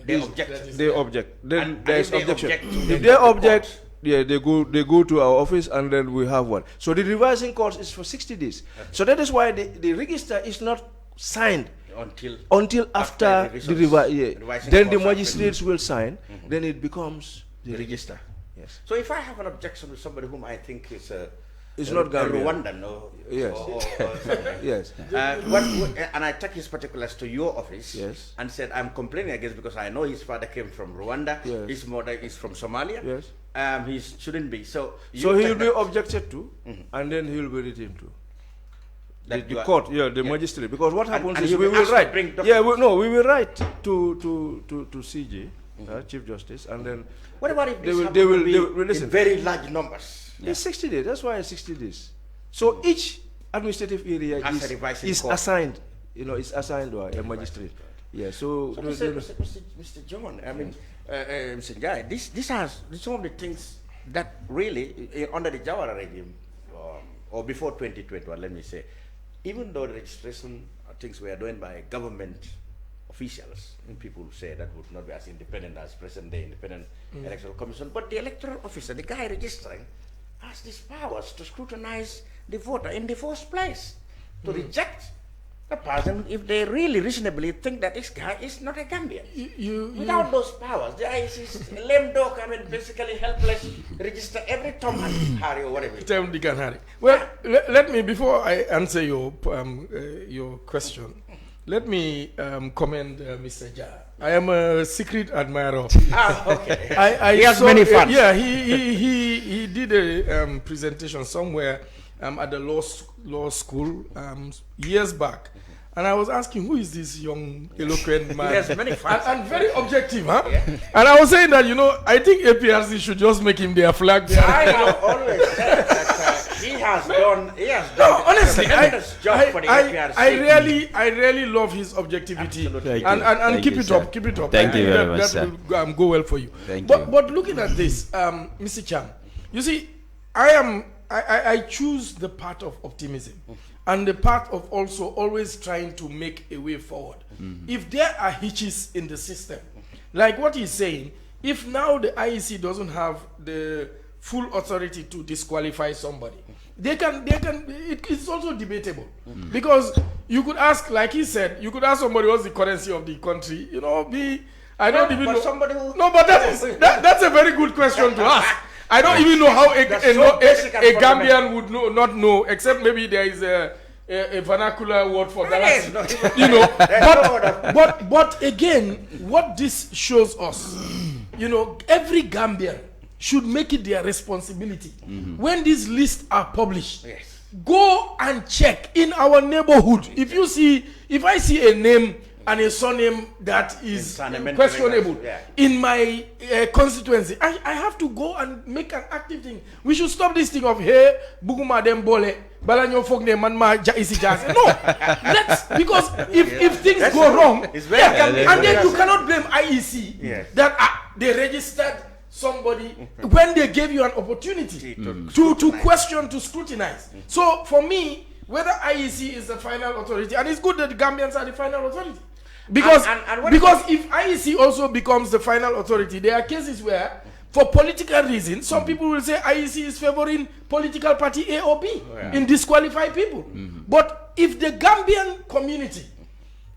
they object. They object. Then And there is if they objection. object, If they object, they go to our office, and then we have one. So the revising course is for 60 days. So that is why the register is not signed until after the revising. Then the magistrates will sign. Then it becomes the register. Yes. So if I have an objection with somebody whom I think is it's not Gambian. Rwandan, or something. Yes. And I took his particulars to your office and said, I'm complaining against because I know his father came from Rwanda, his mother is from Somalia. Yes. He shouldn't be. So he will be objected to, and then he will be written to the court, the magistrate. Because what happens is we will write. We will write to CJ, Chief Justice, and then what about if they will listen. In very large numbers? It's 60 days. That's why it's 60 days. So each administrative area is assigned. It's assigned to a magistrate. Yeah. So Mr. John, I mean, Mr. Njai, these are some of the things that really under the Jawara regime or before 2021, let me say, even though the registration things were done by government officials, and people say that would not be as independent as present-day independent electoral commission, but the electoral officer, the guy registering, has these powers to scrutinize the voter in the first place, to reject the person if they really reasonably think that this guy is not a Gambian. Without those powers, the IEC is a lame dog, basically helpless, register every Tom and Harry or whatever. Tom, Dick and Harry. Well, let me, before I answer your question, let me commend Mr. Jah. I am a secret admirer of him. Okay. He has many fans. Yeah, he did a presentation somewhere at the law school years back. And I was asking, who is this young, eloquent man? He has many fans. And very objective, huh? Yeah. And I was saying that, I think APRC should just make him their flag bearer. I have always said that he has done honestly, a tremendous job for the APRC. I really love his objectivity. And keep it up. Thank you very much, sir. That will go well for you. Thank you. But looking at this, Mr. Cham, you see, I choose the path of optimism and the path of also always trying to make a way forward. If there are hitches in the system, like what he's saying, if now the IEC doesn't have the full authority to disqualify somebody, it's also debatable. Because you could ask, like he said, you could ask somebody what's the currency of the country, I don't even know. Somebody who but that's a very good question to ask. I don't even know how a Gambian would not know, except maybe there is a vernacular word for Yes, galaxy. no, You know, That but again, what this shows us, you know, every Gambian should make it their responsibility. When these lists are published, go and check in our neighborhood. If I see a name and a surname that is questionable in my constituency, I have to go and make an active thing. We should stop this thing of, hey, Buguma dem bole, balanyo fogne man ma isi jase. No, because if things go wrong, and then you cannot blame IEC that they registered somebody when they gave you an opportunity to question, to scrutinize. So for me, whether IEC is the final authority, and it's good that the Gambians are the final authority, because if IEC also becomes the final authority, there are cases where, for political reasons, some people will say IEC is favoring political party A or B in disqualify people. But if the Gambian community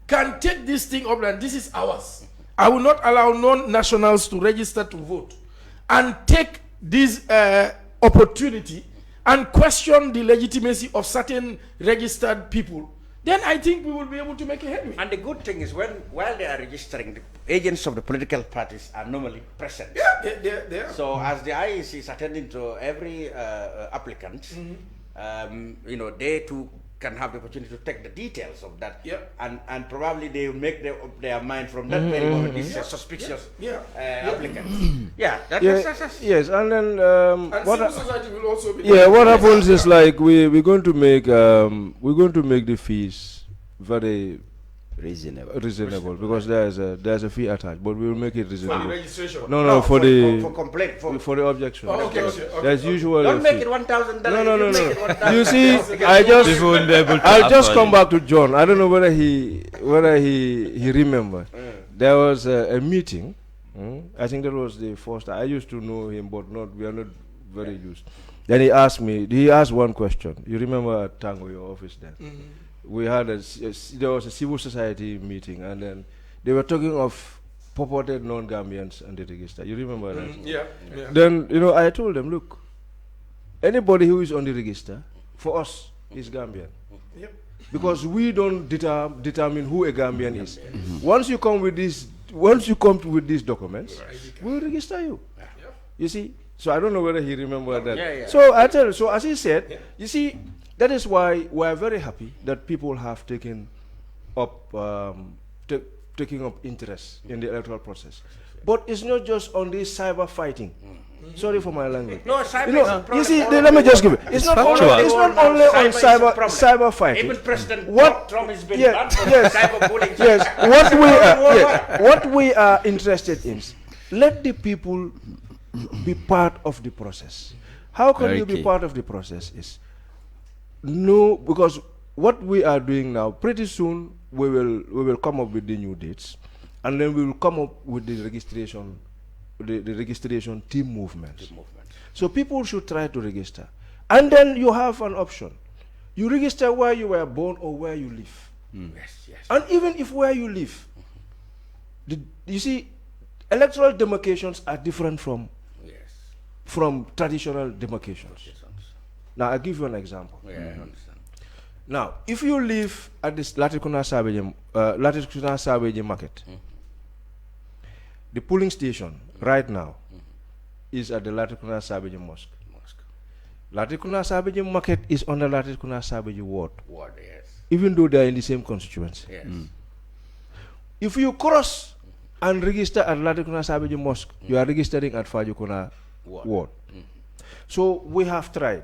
can take this thing up and this is ours, I will not allow non-nationals to register to vote and take this opportunity and question the legitimacy of certain registered people, then I think we will be able to make a headway. And the good thing is, while they are registering, the agents of the political parties are normally present. Yeah, they are. So as the IEC is attending to every applicant, you know, they too can have the opportunity to take the details of that, and probably they will make their mind from that very moment. This is a suspicious applicant. Yes, and then and civil society will also be. What happens is, like, we're going to make the fees very reasonable, because there's a fee attached, but we will make it reasonable. For the registration? No, for complaint, for the objection. Oh, okay. There's usually don't make it $1,000. No. You see, I'll just come back to John. I don't know whether he remembered. There was a meeting. I think that was the first. I used to know him, but we are not very used. Then he asked one question. You remember at Tango, your office then? We had there was a civil society meeting, and then they were talking of purported non-Gambians on the register. You remember that? Yeah. Then, you know, I told them, look, anybody who is on the register, for us, is Gambian. Because we don't determine who a Gambian is. Once you come with these documents, we'll register you. You see? So I don't know whether he remembered that. So I tell you, so as he said, you see, that is why we are very happy that people have taken up interest in the electoral process. But it's not just on this cyber fighting. Sorry for my language. No, cyber you see, let me just give it. It's not only on cyber fighting. Even President Trump has been banned for cyberbullying. What we are interested in, let the people be part of the process. How can you be part of the process is, no, because what we are doing now, pretty soon we will come up with the new dates, and then we will come up with the registration, the registration team movements. So people should try to register, and then you have an option. You register where you were born or where you live. And even if where you live, you see, electoral demarcations are different from traditional demarcations. Now, I'll give you an example. I understand. Now, if you live at this Latikuna Sabeje market, the polling station right now is at the Latikuna Sabeje Mosque. Latikuna Sabeje market is on the Latikuna Sabeje ward. Even though they are in the same constituency. If you cross and register at Latikuna Sabeje Mosque, you are registering at Fajukuna ward. So we have tried.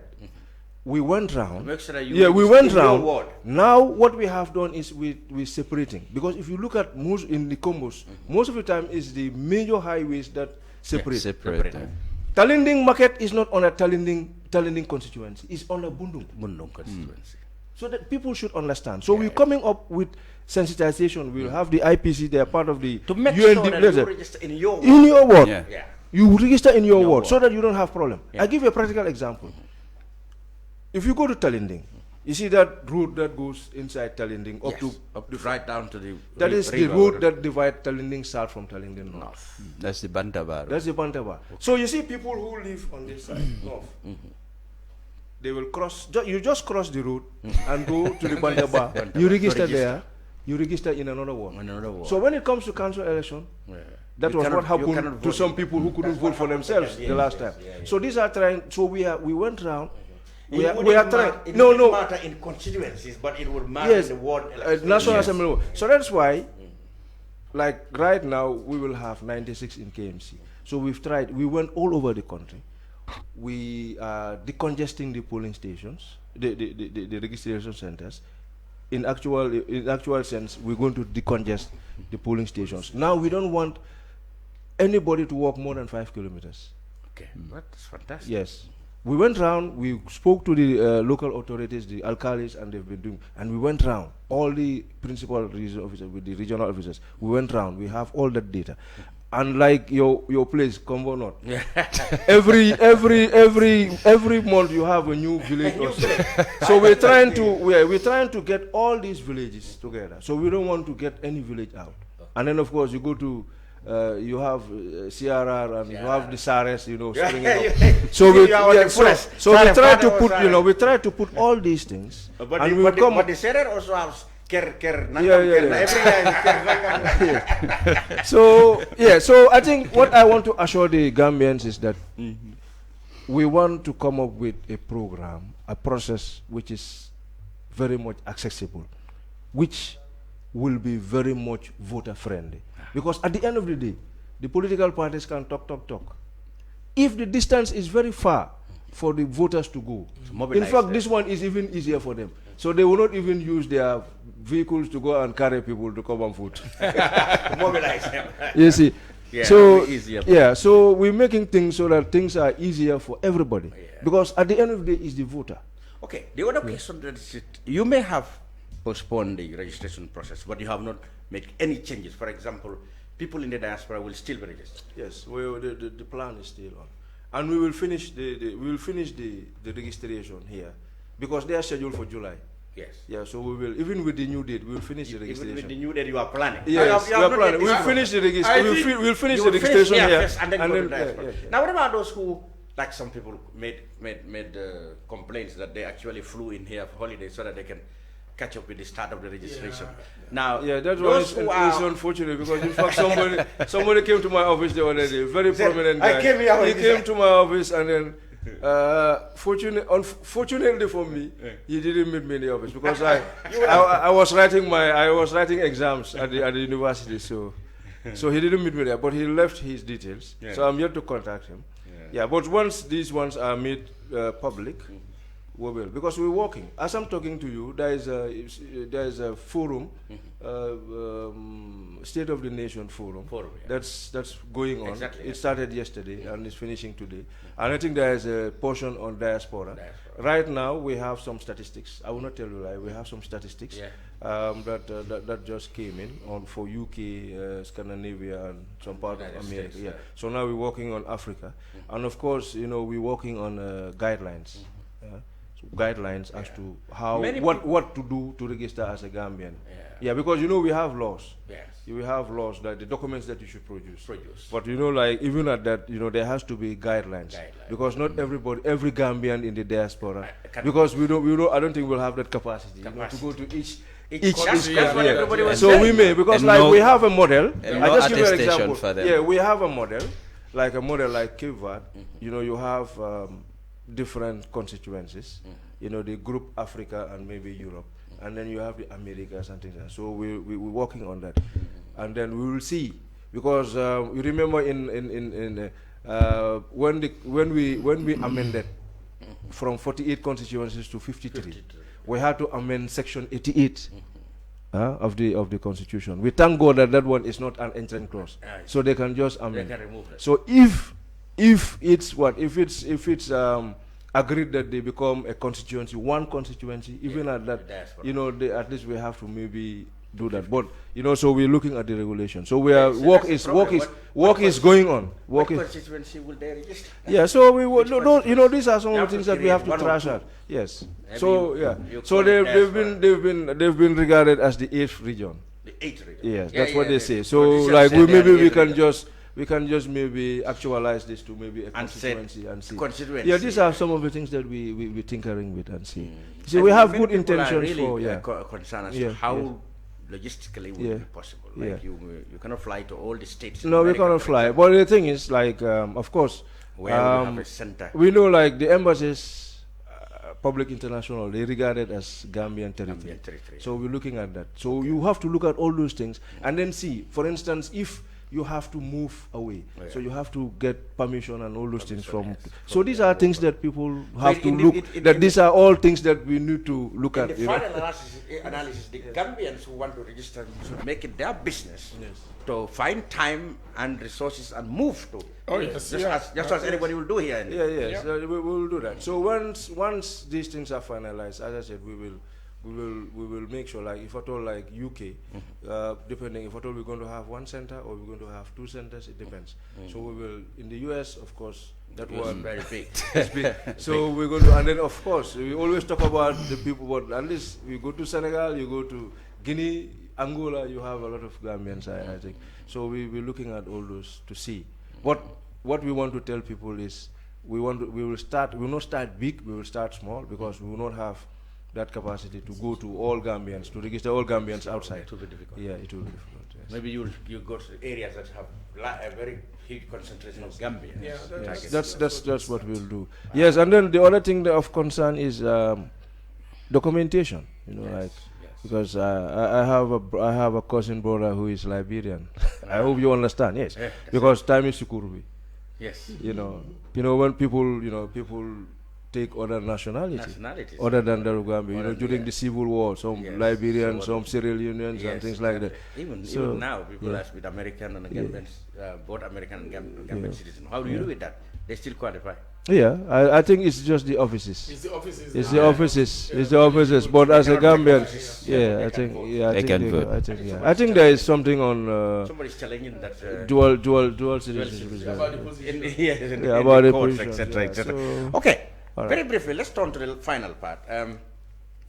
We went round. We went round. Now what we have done is we're separating. Because if you look at most in the combos, most of the time is the major highways that separate. Talinding market is not on a Talinding constituency. It's on a Bundung constituency. So that people should understand. So we're coming up with sensitization. We'll have the IPC. They are part of the to make sure that you register in your ward. In your ward. You register in your ward so that you don't have problem. I give you a practical example. If you go to Talinding, you see that road that goes inside Talinding up to right down to the that is the road that divides Talinding south from Talinding north. That's the Bantabar. That's the Bantabar. So you see people who live on this side north. They will cross. You just cross the road and go to the Bandaba. You register there. You register in another one. So when it comes to council election, that was what happened to some people who couldn't vote for themselves the last time. So these are trying. So we went around. We are trying. It wouldn't matter in constituencies, but it would matter in the ward election. National Assembly. So that's why, like right now, we will have 96 in KMC. So we've tried. We went all over the country. We are decongesting the polling stations, the registration centers. In actual sense, we're going to decongest the polling stations. Now we don't want anybody to walk more than 5 kilometers. Okay, that's fantastic. Yes. We went round, we spoke to the local authorities, the alcalis, and they've been doing, and we went round, all the principal regional officers with the regional officers, we went round, we have all that data. And like your place, Combo North, every month you have a new village. So we're trying to get all these villages together. So we don't want to get any village out. And then of course you go to you have CRR and you have the SARS, springing up. So we try to put, we try to put all these things. But the CRR also has Kerr. So I think what I want to assure the Gambians is that we want to come up with a program, a process which is very much accessible, which will be very much voter friendly. Because at the end of the day, the political parties can talk. If the distance is very far for the voters to go, in fact, this one is even easier for them. So they will not even use their vehicles to go and carry people to come and vote. Mobilize them. You see. Yeah, so we're making things so that things are easier for everybody. Because at the end of the day, it's the voter. Okay, the other question that is, you may have postponed the registration process, but you have not made any changes. For example, people in the diaspora will still be registered. Yes, the plan is still on. And we will finish the registration here, because they are scheduled for July. Yes. Yeah, so we will, even with the new date, we will finish the registration. Even with the new date you are planning? Yes, we are planning. We'll finish the registration. We'll finish the registration here. And then go to the diaspora. Now what about those who, like some people made complaints that they actually flew in here for holiday so that they can catch up with the start of the registration. Now, that was unfortunate, because in fact somebody came to my office the other day, very prominent guy. He came to my office and then unfortunately for me, he didn't meet me in the office, because I was writing exams at the university, so he didn't meet me there, but he left his details. So I'm yet to contact him. But once these ones are made public, we will, because we're working. As I'm talking to you, there is a forum, State of the Nation forum. That's going on. Exactly, it started yesterday and is finishing today. And I think there is a portion on diaspora. Right now we have some statistics. I will not tell you lie. We have some statistics that just came in for UK, Scandinavia, and some part of America. So now we're working on Africa, and of course, we're working on guidelines. Guidelines as to how what to do to register as a Gambian. Because we have laws. We have laws, that the documents that you should produce. But like even at that, there has to be guidelines. Because not every Gambian in the diaspora, because I don't think we'll have that capacity, to go to each country. So we may, because we have a model. I just give you an example. For them. We have a model like Cape Verde. You have different constituencies, the group Africa and maybe Europe, and then you have the Americas and things like that. So we're working on that, and then we will see, because you remember when we amended from 48 constituencies to 53, we had to amend section 88 of the constitution. We thank God that one is not an entrance clause, so they can just amend. They can remove it. So if it's agreed that they become a constituency, one constituency, even at that, at least we have to maybe do that. But so we're looking at the regulation. So we are work is going on. What constituency will they register? Yeah. So we will. These are some of the things that we have to trash out. Yes. So So they've been regarded as the 8th region. The 8th region. Yes, that's what they say. So like we can just we can just maybe actualize this to maybe a And constituency and see. Constituency. Yeah, these are some of the things that we're tinkering with and see. Mm. So we have many good people are intentions really, for concerned as to how logistically would be possible. Like you cannot fly to all the states. No, we cannot fly. But the thing is, like, of course, where we have a center. We know, like, the embassies, public international, they regard it as Gambian territory. So we're looking at that. So you have to look at all those things and then see, for instance, if you have to move away, so you have to get permission and all those things from. So these are things that people have to look. That these are all things that we need to look at. In the final analysis, the Gambians who want to register should make it their business to find time and resources and move to. Oh yes, just as anybody will do here. So we will do that. So once these things are finalized, as I said, we will make sure, like, if at all, like UK, depending if at all we're going to have one center or we're going to have two centers, it depends. So we will, in the US, of course, that one very big. It's big. So we're going to, and then of course we always talk about the people, but at least we go to Senegal, you go to Guinea, Angola, you have a lot of Gambians, I think. So we're looking at all those to see. What we want to tell people is we will not start big, we will start small, because we will not have that capacity to go to all Gambians, to register all Gambians outside. It will be difficult. Yeah, it will be difficult. Yes. Maybe you go to areas that have a very huge concentration of Gambians. Yeah, that's what we'll do. Yes, and then the other thing of concern is documentation. You know, like because I have a cousin brother who is Liberian. I hope you understand. Yes, because time is Sukurubi. Yes. You know when people take other nationalities other than the Gambia. You know, during the Civil War, some Liberians, some Sierra Leoneans, and things like that. Even now, people ask with American and Gambians, both American and Gambian citizens. How do you do with that? They still qualify. Yeah, I think it's just the offices. It's the offices. It's the offices. It's the offices. But as a Gambian, I think there is something on. Somebody's challenging that dual citizenship. About the position. About the courts, position, etc. Okay. Very briefly, let's turn to the final part.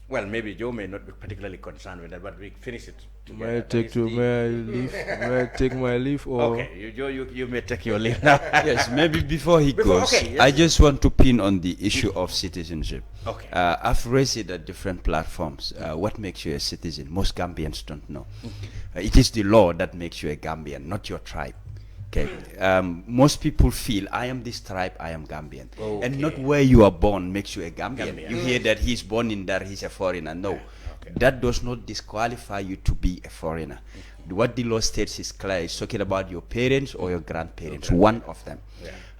Well, maybe Joe may not be particularly concerned with that, but we finish it together. May I leave? May I take my leave? Or okay, Joe, you may take your leave now. Yes, maybe before he goes, I just want to pin on the issue of citizenship. Okay. I've raised it at different platforms. What makes you a citizen? Most Gambians don't know. It is the law that makes you a Gambian, not your tribe. Okay. Most people feel I am this tribe, I am Gambian, and not where you are born makes you a Gambian. You hear that he's born in there, he's a foreigner. No, that does not disqualify you to be a foreigner. What the law states is clear. It's talking about your parents or your grandparents, one of them.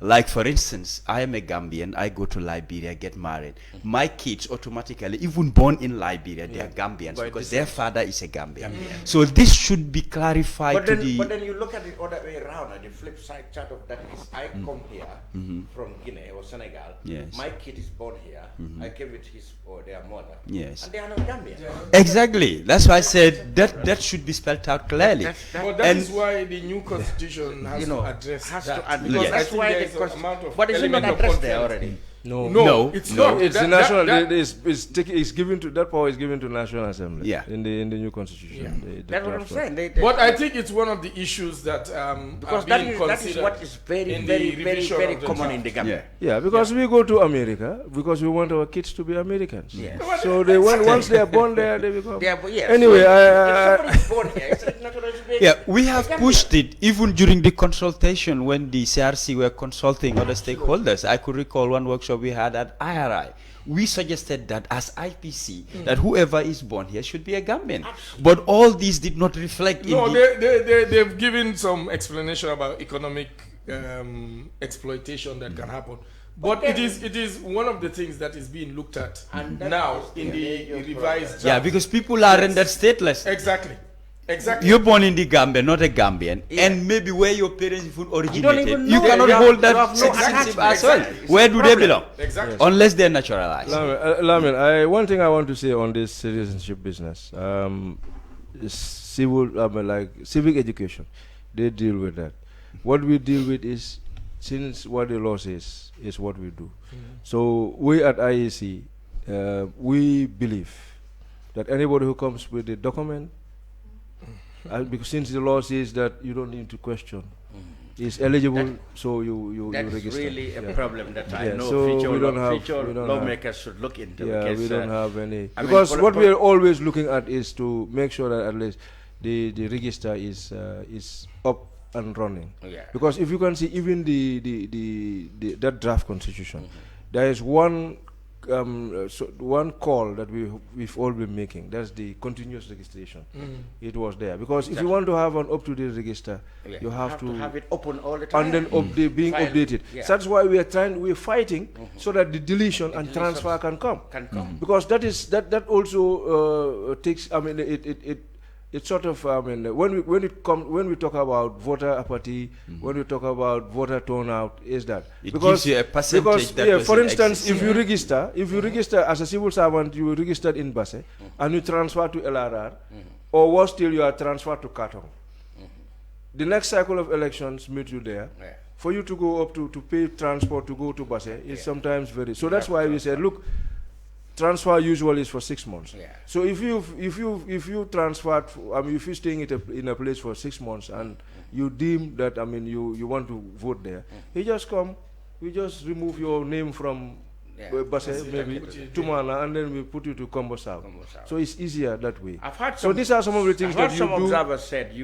Like, for instance, I am a Gambian, I go to Liberia, get married. My kids automatically, even born in Liberia, they are Gambians because their father is a Gambian. So this should be clarified but then you look at it other way around, the flip side chart of that is I come here from Guinea or Senegal, my kid is born here, I came with his or their mother, and they are not Gambian. Exactly. That's why I said that should be spelled out clearly. But that is why the new constitution has to address that. Because that's why but is it not addressed there already? No, it's not. It's the national. It's given to that power is given to National Assembly. Yeah. In the new constitution. That's what I'm saying. But I think it's one of the issues that because that is what is very common in the Gambia. Yeah, because we go to America because we want our kids to be Americans. Yes. So they once they are born there, they become. Anyway, if somebody's born here, it's like naturalization. We have pushed it even during the consultation when the CRC were consulting other stakeholders. I could recall one workshop we had at IRI. We suggested that as IPC, that whoever is born here should be a Gambian. But all these did not reflect in they've given some explanation about economic exploitation that can happen. But it is one of the things that is being looked at now in the revised draft. Yeah, because people are rendered stateless. Exactly. You're born in the Gambia, not a Gambian, and maybe where your parents even originated, you cannot hold that citizenship as well. Where do they belong? Exactly. Unless they're naturalized. Lamin, one thing I want to say on this citizenship business, civic education, they deal with that. What we deal with is, since what the law says is what we do. So we at IEC, we believe that anybody who comes with a document, because since the law says that you don't need to question is eligible, so you That's register. really a problem that I know So future lawmakers should look into. Yeah, because, we don't have any. I mean, Because what we are always looking at is to make sure that at least the register is up and running. Yeah. Because if you can see, even that draft constitution, there is one one call that we've all been making. That's the continuous registration. It was there because if you want to have an up-to-date register, you have to have it open all the time and then being updated. Yeah. So that's why we're fighting so that the deletion and transfer can come. Because that also takes. I mean, it sort of. I mean, when we talk about voter apathy, when we talk about voter turnout, is that it gives you a percentage that for instance, if you register as a civil servant, you registered in Basse, and you transfer to LRR, or worse still, you are transferred to Katong. The next cycle of elections meet you there. For you to go up to pay transport to go to Basse is sometimes very. So that's why we said, look. Transfer usually is for 6 months. So if you transferred, I mean, if you're staying in a place for 6 months and you deem that, I mean, you want to vote there, you just come, we just remove your name from Basse, maybe Tumana, and then we put you to Combo South. So it's easier that way. So these are some of the things that you do. Some observers said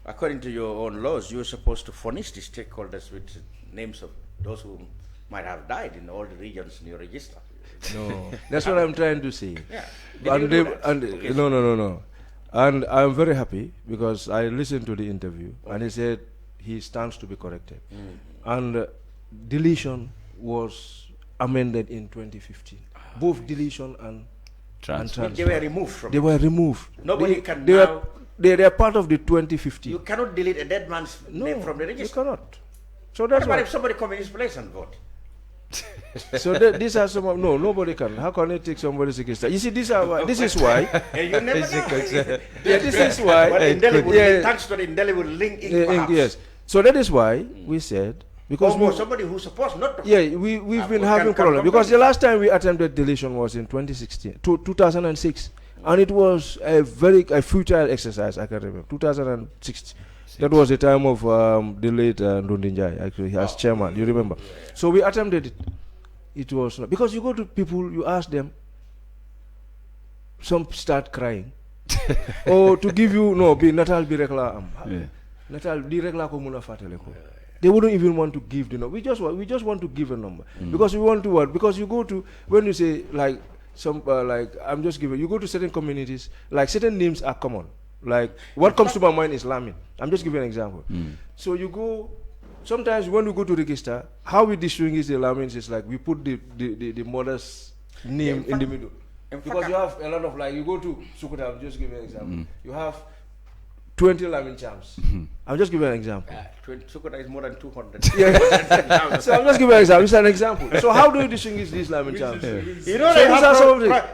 according to your own laws, you're supposed to furnish the stakeholders with names of those who might have died in all the regions in your register. No, that's what I'm trying to say. Yeah. No. And I'm very happy because I listened to the interview and he said he stands to be corrected. And deletion was amended in 2015. Both deletion and transfer. They were removed from They were removed. Nobody can now. They are part of the 2015. You cannot delete a dead man's name from the register. You cannot. So that's what if somebody come in his place and vote? So these are some of nobody can. How can they take somebody's register? You see, this is why. You never know. This is why. Thanks to the indelible link. Yes. So that is why we said because somebody who's supposed not to. Yeah, we've been having problems because the last time we attempted deletion was in 2006, and it was a futile exercise. I can remember 2006. That was the time of the late NJIE, actually, as chairman. You remember? So we attempted it. It was not. Because you go to people, you ask them, some start crying. Or to give you, Natal be regular. Natal be regular komuna fateleko. They wouldn't even want to give the number. We just want to give a number. Because we want to what? Because you go to, when you say, like, I'm just giving, you go to certain communities, like certain names are common. Like, what comes to my mind is Lamin. I'm just giving an example. So you go, sometimes when we go to register, how we distinguish the Lamins is like, we put the mother's name in the middle. Because you have a lot of, like, you go to Sukuta, I'm just giving an example. You have 20 Lamin charms. I'm just giving an example. Sukuta is more than 200. So I'm just giving an example. It's an example. So how do you distinguish these Lamin charms? You know, they have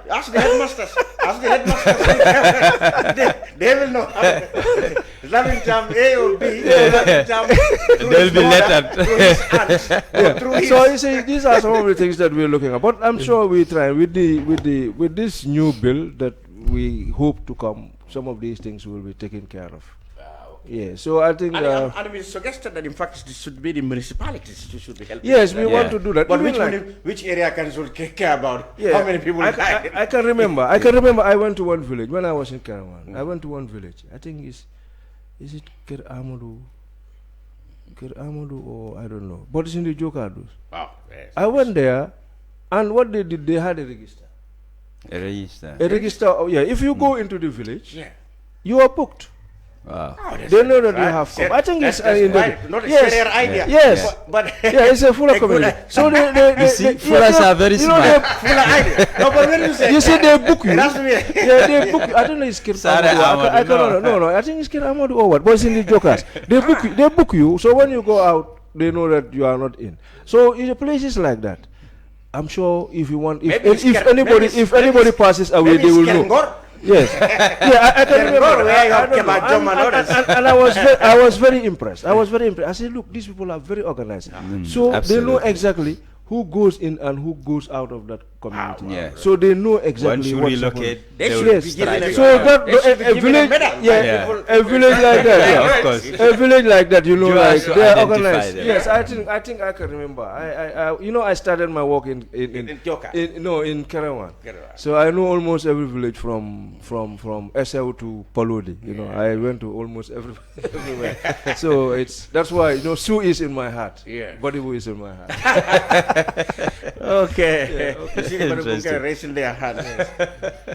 ask the headmasters. Ask the headmasters. they will know. Lamin charm A or B. They'll be lettered. So you see, these are some of the things that we're looking at. But I'm sure we try with this new bill that we hope to come. Some of these things will be taken care of. Yeah, so I think. And we suggested that in fact it should be the municipalities who should be helping. Yes, we want to do that. But which area council care about how many people died? I can remember. I went to one village when I was in Karawan. I went to one village. I think is it Kerr or I don't know. But it's in the Jokados. Wow. Yes. I went there, and what they did, they had a register. A register. A register. Oh, yeah. If you go into the village, you are booked. Wow. They know that you have come. I think it's not a fair idea. Yes, but it's a full community. So they fullers are very smart. No, but when you say they book you. They book you. I don't know it's Kerr Amadou. No. I think it's Kerr Amadou or what. But it's in the jokers. They book you. So when you go out, they know that you are not in. So in places like that, I'm sure if you want, if anybody passes away, they will know. Yes, I can remember. And I was very impressed. I said, look, these people are very organized. So they know exactly who goes in and who goes out of that community. Yeah. So they know exactly Once what's you relocate, They they should will be try given to- a- so that They should be a given a village, medal. a village like that, Yeah, of course. a village like that, you know, You like have to they are identify organized. them. Yes, I think I can remember. I you know, I started my work in Tioka. in Kerr. Kerr. So I know almost every village from SL to Palodi. You know, I went to almost everywhere. So that's why, you know, Sue is in my heart. Yeah. Bodibu is in my heart. Okay. You see, but Interesting. raising their hands.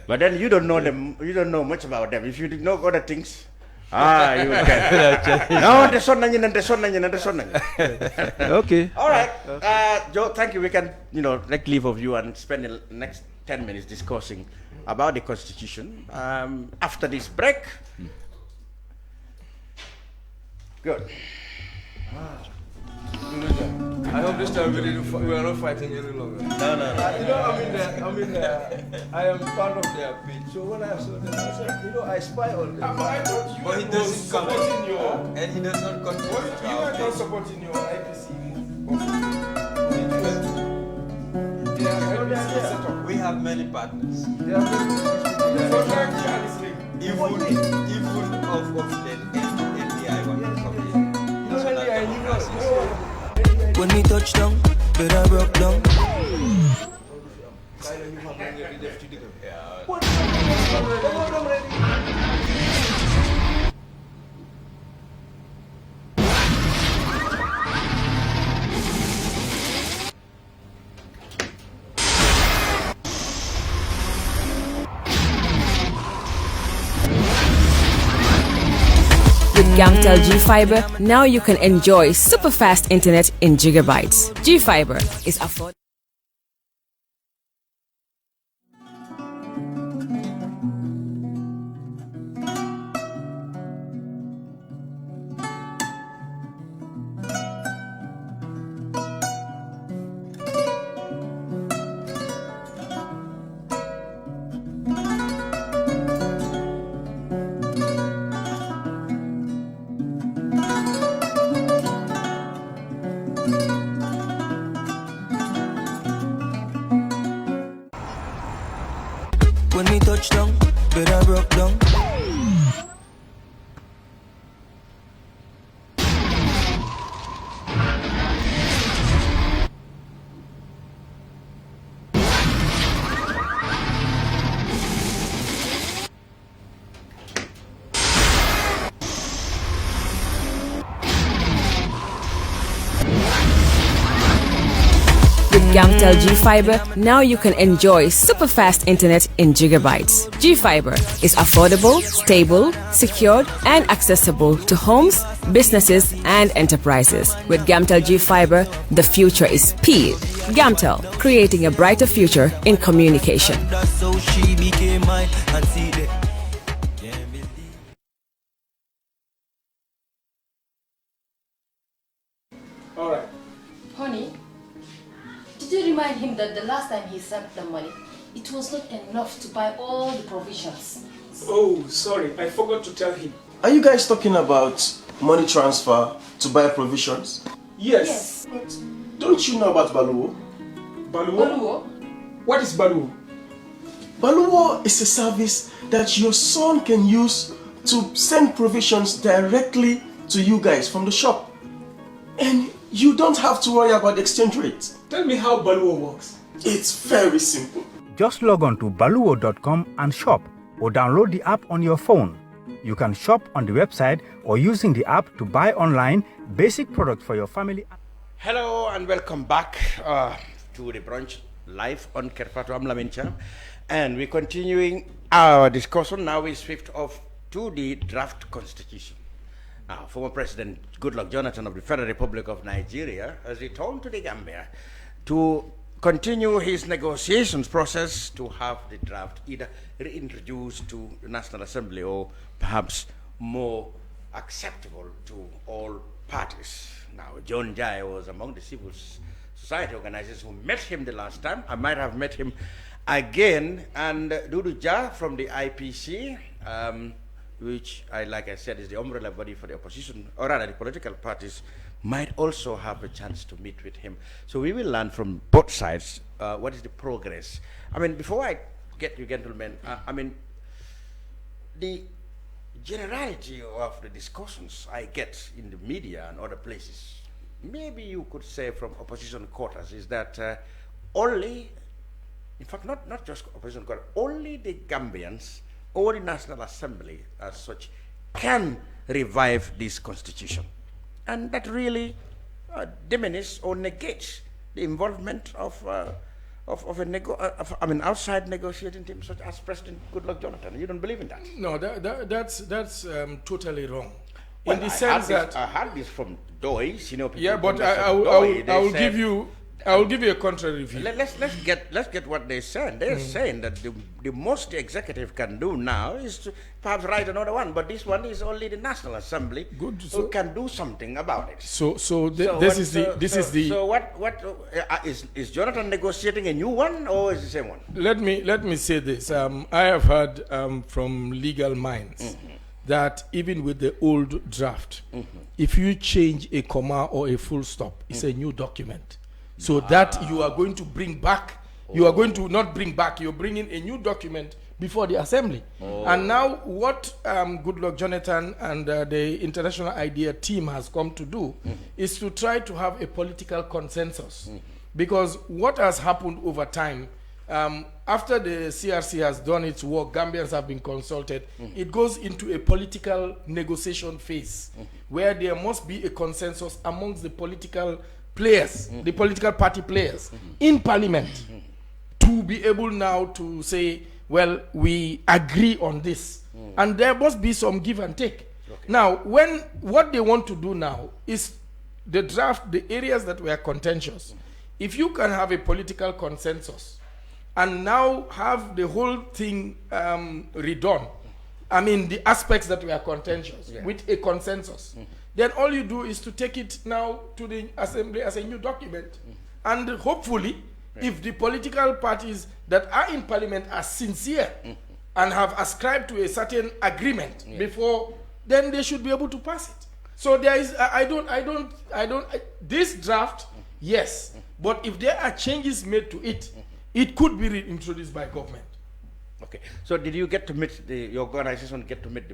But then you don't know them. You don't know much about them. If you know other things, you can. No, the son and the son and the son. Okay. All right, Joe. Thank you. We can, take leave of you and spend the next 10 minutes discussing about the Constitution. After this break. Good. I hope this time we are not fighting any longer. No. You know, I am part of their pitch. So when I saw them, I said, you know, I spy on them. I thought you But he were doesn't come supporting your... and he does not contribute to You our are not page. supporting your IPC move. We have many partners. They are very So Charles Lee. Even of the NDI one company. When we touch down, better rock down. With Gamtel G Fiber, now you can enjoy super fast internet in gigabytes. G Fiber is affordable. When we touch down, better rock down. With Gamtel G Fiber, now you can enjoy super fast internet in gigabytes. G Fiber is affordable, stable, secured, and accessible to homes, businesses, and enterprises. With Gamtel G Fiber, the future is speed. Gamtel, creating a brighter future in communication. That's how she became mine and see the. All right. Honey, did you remind him that the last time he sent the money, it was not enough to buy all the provisions? Oh, sorry. I forgot to tell him. Are you guys talking about money transfer to buy provisions? Yes. But don't you know about Baluo? Baluo? What is Baluo? Baluo is a service that your son can use to send provisions directly to you guys from the shop. And you don't have to worry about the exchange rate. Tell me how Baluo works. It's very simple. Just log on to baluo.com and shop, or download the app on your phone. You can shop on the website or using the app to buy online basic products for your family. Hello and welcome back to the Brunch live on Kerr. Fatou, I'm Lamin Cham. And we're continuing our discussion. Now we shift off to the draft constitution. Now, former President Goodluck Jonathan of the Federal Republic of Nigeria has returned to the Gambia to continue his negotiations process to have the draft either reintroduced to the National Assembly or perhaps more acceptable to all parties. Now, John Jai was among the civil society organizers who met him the last time. I might have met him again. And Dodou Ja from the IPC, which, like I said, is the umbrella body for the opposition, or rather the political parties might also have a chance to meet with him. So we will learn from both sides what is the progress. I mean, before I get you gentlemen, I mean, the generality of the discussions I get in the media and other places, maybe you could say from opposition quarters, is that only, in fact, not just opposition quarters, only the Gambians or the National Assembly as such can revive this constitution. And that really diminishes or negates the involvement of outside negotiating team such as President Goodluck Jonathan. You don't believe in that? No, that's totally wrong. Well, in the sense that I heard this from Doy's, you know. Yeah, but I will give you a contrary view. Let's get what they said. They're saying that the most the executive can do now is to perhaps write another one, but this one is only the National Assembly who can do something about it. So what is Jonathan negotiating a new one or is the same one? Let me say this. I have heard from legal minds that even with the old draft, if you change a comma or a full stop, it's a new document. So that you are going to bring back, you are going to not bring back, you're bringing a new document before the assembly. And now what Goodluck Jonathan and the International IDEA team has come to do is to try to have a political consensus. Because what has happened over time, after the CRC has done its work, Gambians have been consulted, it goes into a political negotiation phase where there must be a consensus amongst the political players, the political party players in parliament to be able now to say, well, we agree on this. And there must be some give and take. Now, what they want to do now is the draft, the areas that were contentious. If you can have a political consensus and now have the whole thing redone, I mean, the aspects that were contentious with a consensus, then all you do is to take it now to the assembly as a new document. And hopefully, if the political parties that are in parliament are sincere and have ascribed to a certain agreement before, then they should be able to pass it. So there is, this draft, yes, but if there are changes made to it, it could be reintroduced by government. Okay. So did you get to meet your organization get to meet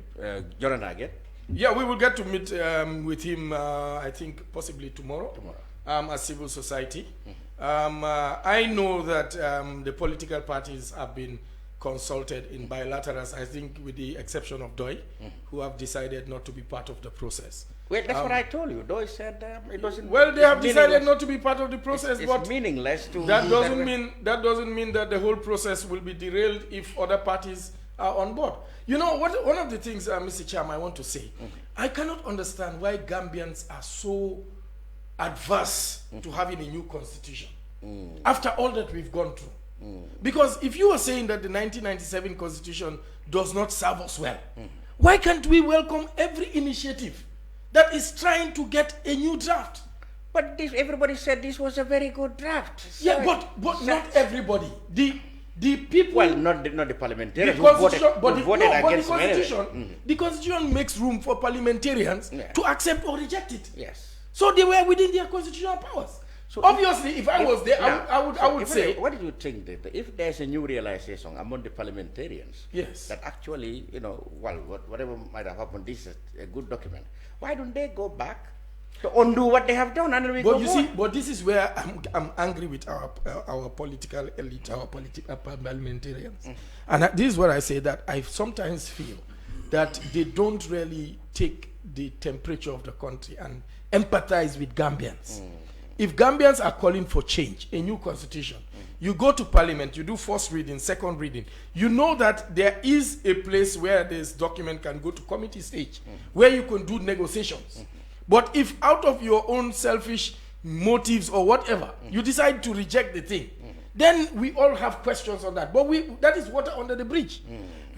Jonathan again? Yeah, we will get to meet with him, I think, possibly tomorrow. As civil society. I know that the political parties have been consulted in bilaterals, I think with the exception of Doi, who have decided not to be part of the process. Well, that's what I told you. Doi said it doesn't... Well, they have decided not to be part of the process, it's but meaningless to... That doesn't mean that the whole process will be derailed if other parties are on board. You know, one of the things, Mr. Chairman, I want to say, I cannot understand why Gambians are so adverse to having a new constitution after all that we've gone through. Because if you are saying that the 1997 constitution does not serve us well, why can't we welcome every initiative that is trying to get a new draft? But everybody said this was a very good draft. Yeah, but not everybody. The people... Well, not the parliamentarians who voted against the constitution makes room for parliamentarians to accept or reject it. Yes. So they were within their constitutional powers. So obviously, if I was there, I would say... What do you think that if there's a new realization among the parliamentarians, that actually, you know, well, whatever might have happened, this is a good document, why don't they go back to undo what they have done and we go see, but this is where I'm angry with our political elite, our parliamentarians. And this is what I say, that I sometimes feel that they don't really take the temperature of the country and empathize with Gambians. If Gambians are calling for change, a new constitution, you go to parliament, you do first reading, second reading, you know that there is a place where this document can go to committee stage, where you can do negotiations. But if out of your own selfish motives or whatever, you decide to reject the thing, then we all have questions on that. But that is water under the bridge.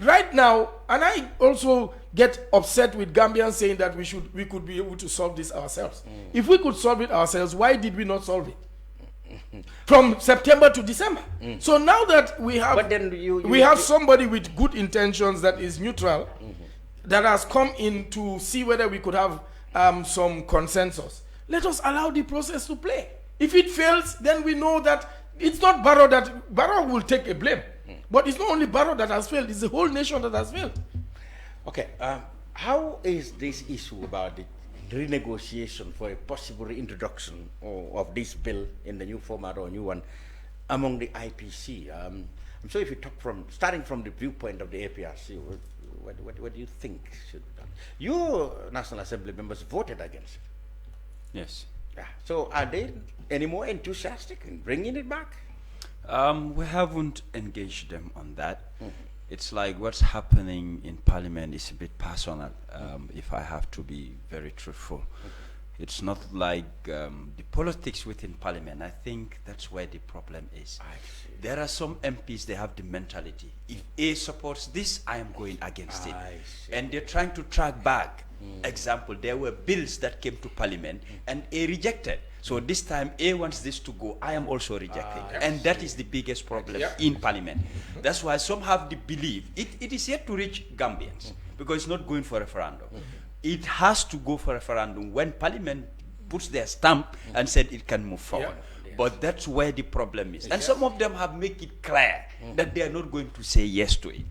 Right now, and I also get upset with Gambians saying that we could be able to solve this ourselves. If we could solve it ourselves, why did we not solve it? From September to December. So now that we have, but then we have somebody with good intentions that is neutral, that has come in to see whether we could have some consensus. let us allow the process to play. If it fails, then we know that it's not Barrow will take a blame. But it's not only Barrow that has failed, it's the whole nation that has failed. Okay, how is this issue about the renegotiation for a possible reintroduction of this bill in the new format or new one among the IPC? I'm sure if you talk starting from the viewpoint of the APRC, what do you think should be done? Your National Assembly members voted against it. Yes. Yeah. So are they any more enthusiastic in bringing it back? We haven't engaged them on that. It's like what's happening in Parliament is a bit personal, if I have to be very truthful. It's not like the politics within Parliament. I think that's where the problem is. There are some MPs, they have the mentality. If A supports this, I am going against it. And they're trying to track back. Example, there were bills that came to Parliament and A rejected. So this time A wants this to go, I am also rejecting. And that is the biggest problem in Parliament. That's why some have the belief, it is yet to reach Gambians, because it's not going for referendum. It has to go for referendum when Parliament puts their stamp and said it can move forward. But that's where the problem is. And some of them have made it clear that they are not going to say yes to it.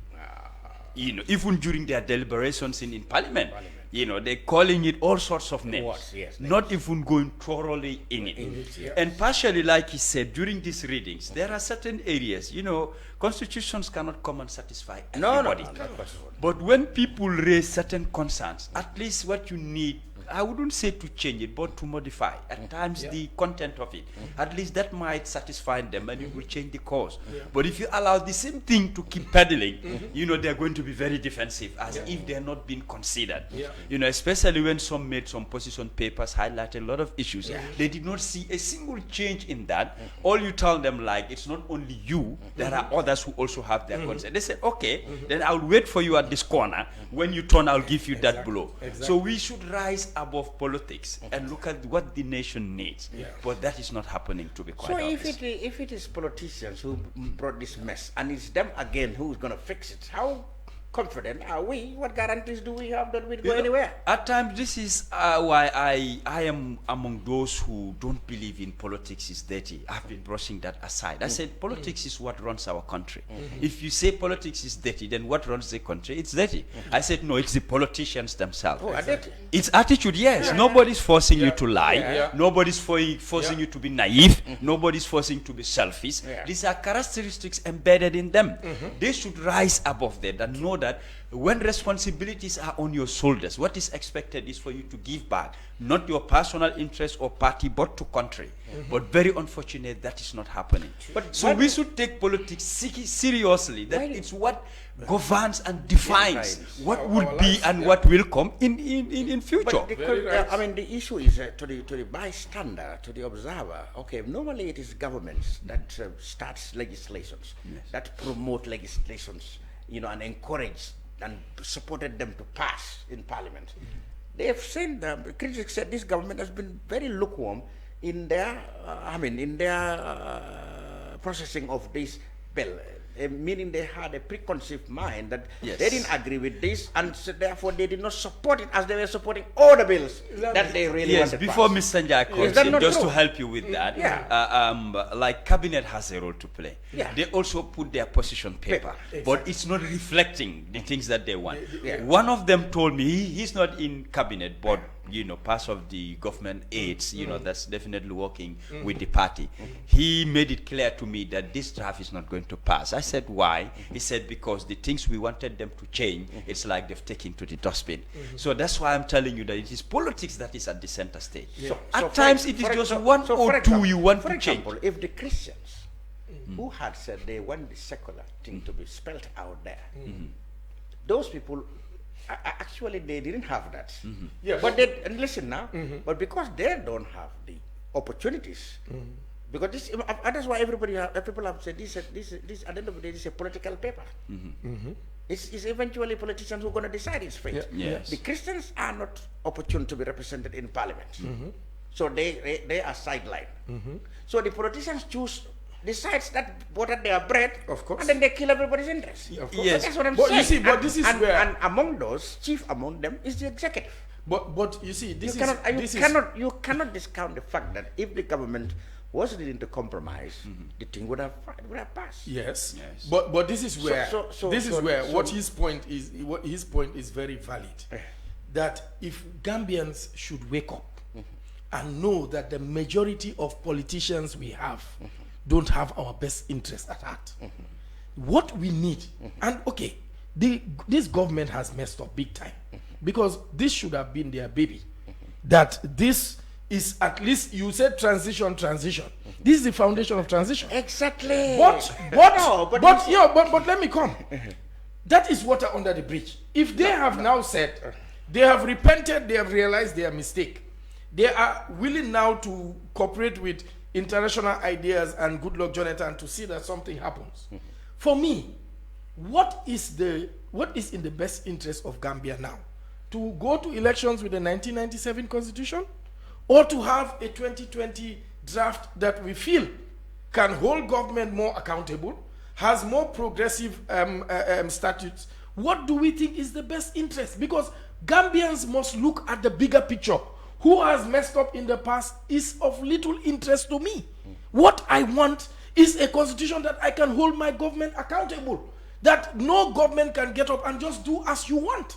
You know, even during their deliberations in Parliament. You know, they're calling it all sorts of names, not even going thoroughly in it. And partially, like he said, during these readings, there are certain areas, you know, constitutions cannot come and satisfy everybody. No, but when people raise certain concerns, at least what you need, I wouldn't say to change it, but to modify at times the content of it. At least that might satisfy them and it will change the course. But if you allow the same thing to keep peddling, you know, they're going to be very defensive, as if they're not being considered. You know, especially when some made some position papers, highlighted a lot of issues. They did not see a single change in that. All you tell them, like, it's not only you, there are others who also have their concern. They said, okay, then I'll wait for you at this corner. When you turn, I'll give you that blow. So we should rise above politics and look at what the nation needs. But that is not happening, to be quite honest. So if it is politicians who brought this mess and it's them again who's going to fix it, how confident are we? What guarantees do we have that we'll go anywhere? At times, this is why I am among those who don't believe in politics is dirty. I've been brushing that aside. I said politics is what runs our country. If you say politics is dirty, then what runs the country? It's dirty. I said, no, it's the politicians themselves. Oh, are dirty? It's attitude, yes. Nobody's forcing you to lie. Nobody's forcing you to be naive. Nobody's forcing you to be selfish. These are characteristics embedded in them. They should rise above that and know that when responsibilities are on your shoulders, what is expected is for you to give back, not your personal interest or party, but to country. But very unfortunate, that is not happening. So we should take politics seriously, that it's what governs and defines what would be and what will come in future. But I mean, the issue is to the bystander, to the observer. Okay, normally it is governments that starts legislations, that promote legislations, you know, and encourage and supported them to pass in Parliament. They have said, the critics said this government has been very lukewarm in their, processing of this bill. Meaning they had a preconceived mind that they didn't agree with this, and so therefore they did not support it as they were supporting all the bills that they really wanted. Before Mr. NJIE comes in, just to help you with that, like cabinet has a role to play. They also put their position paper, but it's not reflecting the things that they want. One of them told me, he's not in cabinet, but you know, part of the government aids, you know, that's definitely working with the party. He made it clear to me that this draft is not going to pass. I said, why? He said, because the things we wanted them to change, it's like they've taken to the dustbin. So that's why I'm telling you that it is politics that is at the center stage. At times it is just one or two you want to change. For example, if the Christians who had said they want the secular thing to be spelled out there, those people actually they didn't have that. But they, and listen now, but because they don't have the opportunities, because this, that's why people have said this at the end of the day, this is a political paper. It's eventually politicians who are going to decide its fate. The Christians are not opportune to be represented in Parliament, so they are sidelined. So the politicians decides that water their bread, of course, and then they kill everybody's interest. Of course. So that's what I'm saying. You see, but this is where, and among those, chief among them is the executive. But you see, you cannot discount the fact that if the government was willing to compromise, the thing would have passed. Yes. But this is where what his point is very valid. That if Gambians should wake up and know that the majority of politicians we have don't have our best interest at heart. What we need, and okay, this government has messed up big time, because this should have been their baby. That this is, at least you said transition. This is the foundation of transition. Exactly. But let me come. That is water under the bridge. If they have now said, they have repented, they have realized their mistake, they are willing now to cooperate with international ideas and Goodluck Jonathan to see that something happens. For me, what is in the best interest of Gambia now? To go to elections with the 1997 constitution, or to have a 2020 draft that we feel can hold government more accountable, has more progressive statutes? What do we think is the best interest? Because Gambians must look at the bigger picture. Who has messed up in the past is of little interest to me. What I want is a constitution that I can hold my government accountable. That no government can get up and just do as you want.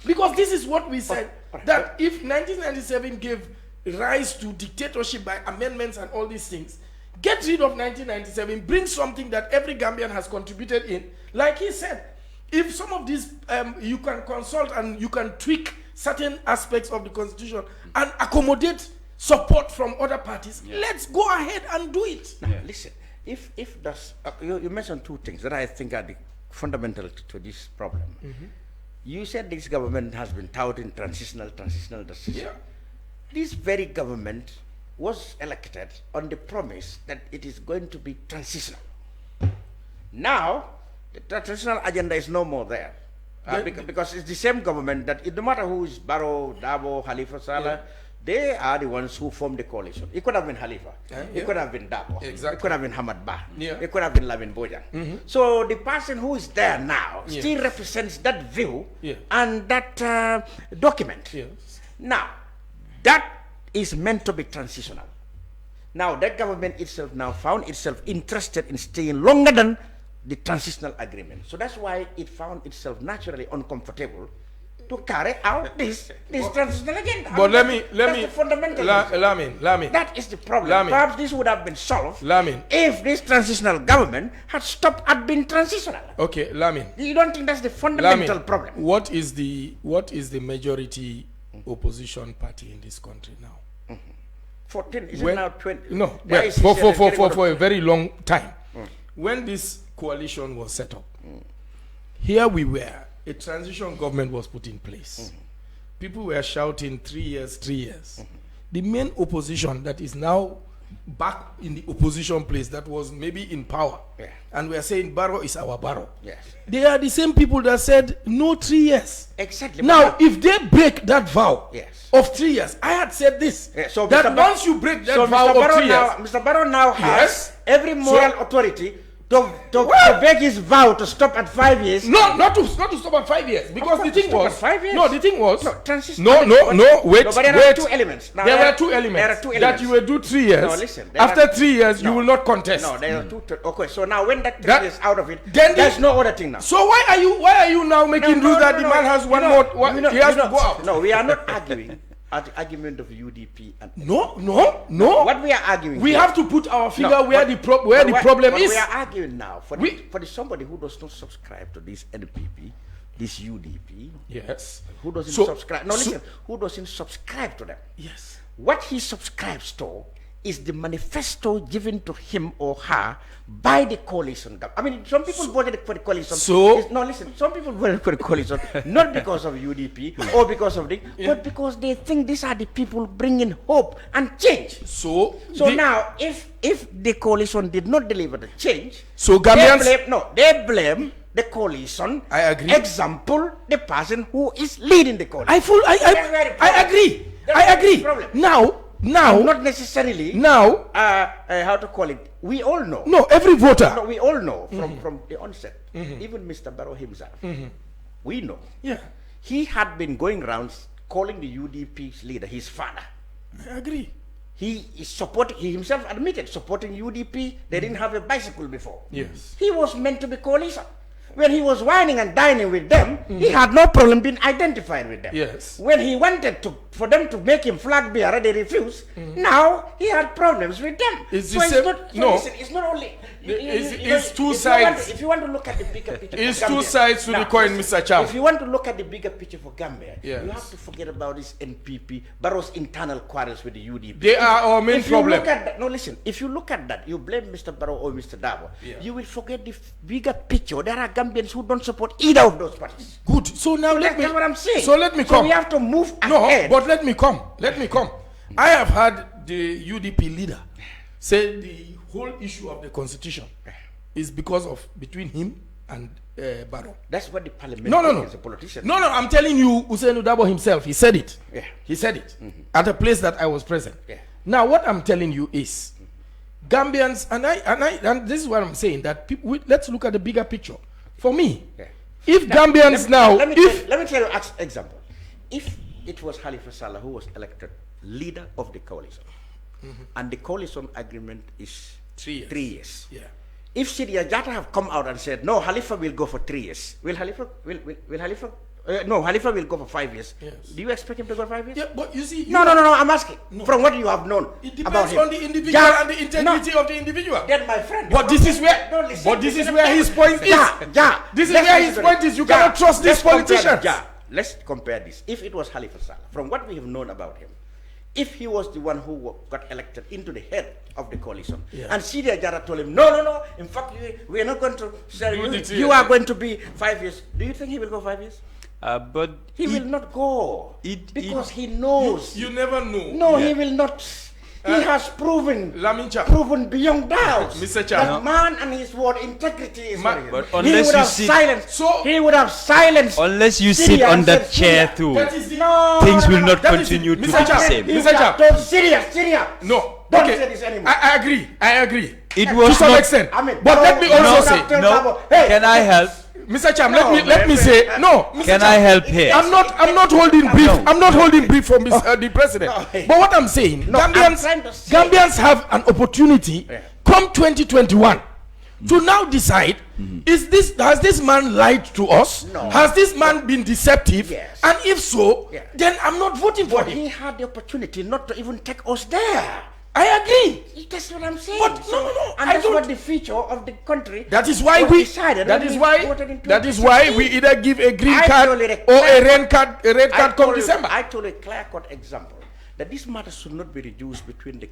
Because this is what we said, that if 1997 gave rise to dictatorship by amendments and all these things, get rid of 1997, bring something that every Gambian has contributed in. Like he said, if some of these, you can consult and you can tweak certain aspects of the constitution and accommodate support from other parties, let's go ahead and do it. Now, listen, if that's, you mentioned two things that I think are the fundamental to this problem. You said this government has been touting transitional. This very government was elected on the promise that it is going to be transitional. Now, the transitional agenda is no more there. Because it's the same government that, no matter who is Barrow, Dabo, Khalifa Saleh, they are the ones who formed the coalition. It could have been Khalifa, it could have been Dabo, it could have been Hamad Bah, it could have been Lamin Bojang. So the person who is there now still represents that view and that document. Now, that is meant to be transitional. Now, that government itself now found itself interested in staying longer than the transitional agreement. So that's why it found itself naturally uncomfortable to carry out this transitional agenda. But let me, that is the problem. Perhaps this would have been solved if this transitional government had stopped at being transitional. Okay, Lamin. You don't think that's the fundamental problem? What is the majority opposition party in this country now? 14, is it now 20? No, for a very long time. When this coalition was set up, here we were, a transition government was put in place. People were shouting 3 years, 3 years. The main opposition that is now back in the opposition place, that was maybe in power, and we are saying Barrow is our Barrow. They are the same people that said no 3 years. Exactly. Now, if they break that vow of 3 years, I had said this, so that once you break that vow of 3 years, Mr. Barrow now has every moral authority to beg his vow to stop at 5 years. No, not to stop at 5 years. Because the thing was, 5 years. No, the thing was, wait. But there are two elements. Now, there were two elements that you will do 3 years. No, listen. After 3 years, you will not contest. No, there are two. Okay, so now when that 3 years out of it, then there's no other thing now. So why are you now making that the man has one more? He has to go out. No, we are not arguing at the argument of UDP. And no. What we are arguing, we have to put our finger where the problem is. We are arguing now for somebody who does not subscribe to this NPP, this UDP. Yes. Who doesn't subscribe? No, listen. Who doesn't subscribe to them? Yes. What he subscribes to is the manifesto given to him or her by the coalition. I mean, some people voted for the coalition. Some people voted for the coalition not because of UDP or because of but because they think these are the people bringing hope and change. So now, if the coalition did not deliver the change, they blame the coalition. I agree. Example, the person who is leading the coalition. I agree. Now, not necessarily. Now, how to call it? We all know. No, every voter. No, we all know from the onset. Even Mr. Barrow himself, we know. Yeah. He had been going around calling the UDP's leader his father. I agree. He is supporting, he himself admitted, supporting UDP. They didn't have a bicycle before. Yes. He was meant to be coalition. When he was whining and dining with them, he had no problem being identified with them. Yes. When he wanted for them to make him flag bearer, they refused. Now he had problems with them. It's it's not only. It's two sides. If you want to look at the bigger picture, it's two sides to the coin, Mr. Cham. If you want to look at the bigger picture for Gambia, yes, you have to forget about this NPP, Barrow's internal quarrels with the UDP. They are our main problem. Listen. If you look at that, you blame Mr. Barrow or Mr. Dabo. Yeah. You will forget the bigger picture. There are Gambians who don't support either of those parties. Good. So now that's what I'm saying. So let me come. So we have to move ahead. No, but let me come. I have heard the UDP leader say the whole issue of the constitution is because of between him and Barrow. That's what the parliament is a politician. No, I'm telling you, Usainu Dabo himself, he said it. Yeah. He said it at a place that I was present. Yeah. Now, what I'm telling you is, Gambians, and this is what I'm saying, that people, let's look at the bigger picture. For me, if Gambians let me tell you an example. If it was Halifa Sallah who was elected leader of the coalition, and the coalition agreement is 3 years. Yeah. If Sidia Jatta have come out and said, no, Halifa will go for 3 years, will Halifa no, Halifa will go for 5 years. Yes. Do you expect him to go 5 years? Yeah, but you see... No, I'm asking. No. From what you have known it depends on the individual and the integrity of the individual. Then, my friend... But this is where... his point is. This is where his point is. You cannot trust these politicians. Let's compare this. If it was Halifa Sallah, from what we have known about him, if he was the one who got elected into the head of the coalition, and Sidia Jatta told him, no, in fact, we are not going to sell you are going to be 5 years. Do you think he will go 5 years? But he will not go because he knows. You never know. No, he will not. He has proven beyond doubt that man and his word integrity is but unless he would have silenced unless you sit on that chair too, things will not continue to be the same. Mr. Chap, don't serious. No. Don't say this anymore. I agree. It was to some extent. But let me also say, can I help? Mr. Cham, let me say no. Can I help here? I'm not holding brief. I'm not holding brief from the president. But what I'm saying, Gambians have an opportunity come 2021 to now decide: has this man lied to us? No. Has this man been deceptive? Yes. And if so, then I'm not voting for him. He had the opportunity not to even take us there. I agree. That's what I'm saying. But no. And that's what the future of the country. That is why we decided. That is why we either give a green card or a red card come December. I told a clear-cut example that this matter should not be reduced between the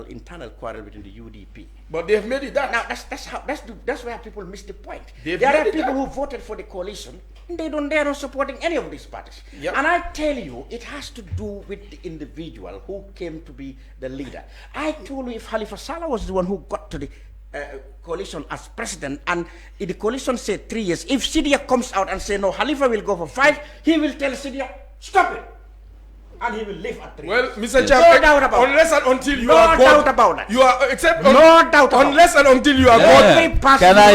internal quarrel between the UDP. But they've made it that. Now that's where people miss the point. There are people who voted for the coalition. They are not supporting any of these parties. Yep. And I tell you, it has to do with the individual who came to be the leader. I told you, if Halifa Sallah was the one who got to the coalition as president, and if the coalition said 3 years, if Sidia comes out and say no, Halifa will go for 5, he will tell Sidia, stop it. And he will live at 3 years. Well, Mr. Cham, no doubt about unless and until you no are doubt about that. You are except no doubt about unless and until you are Can I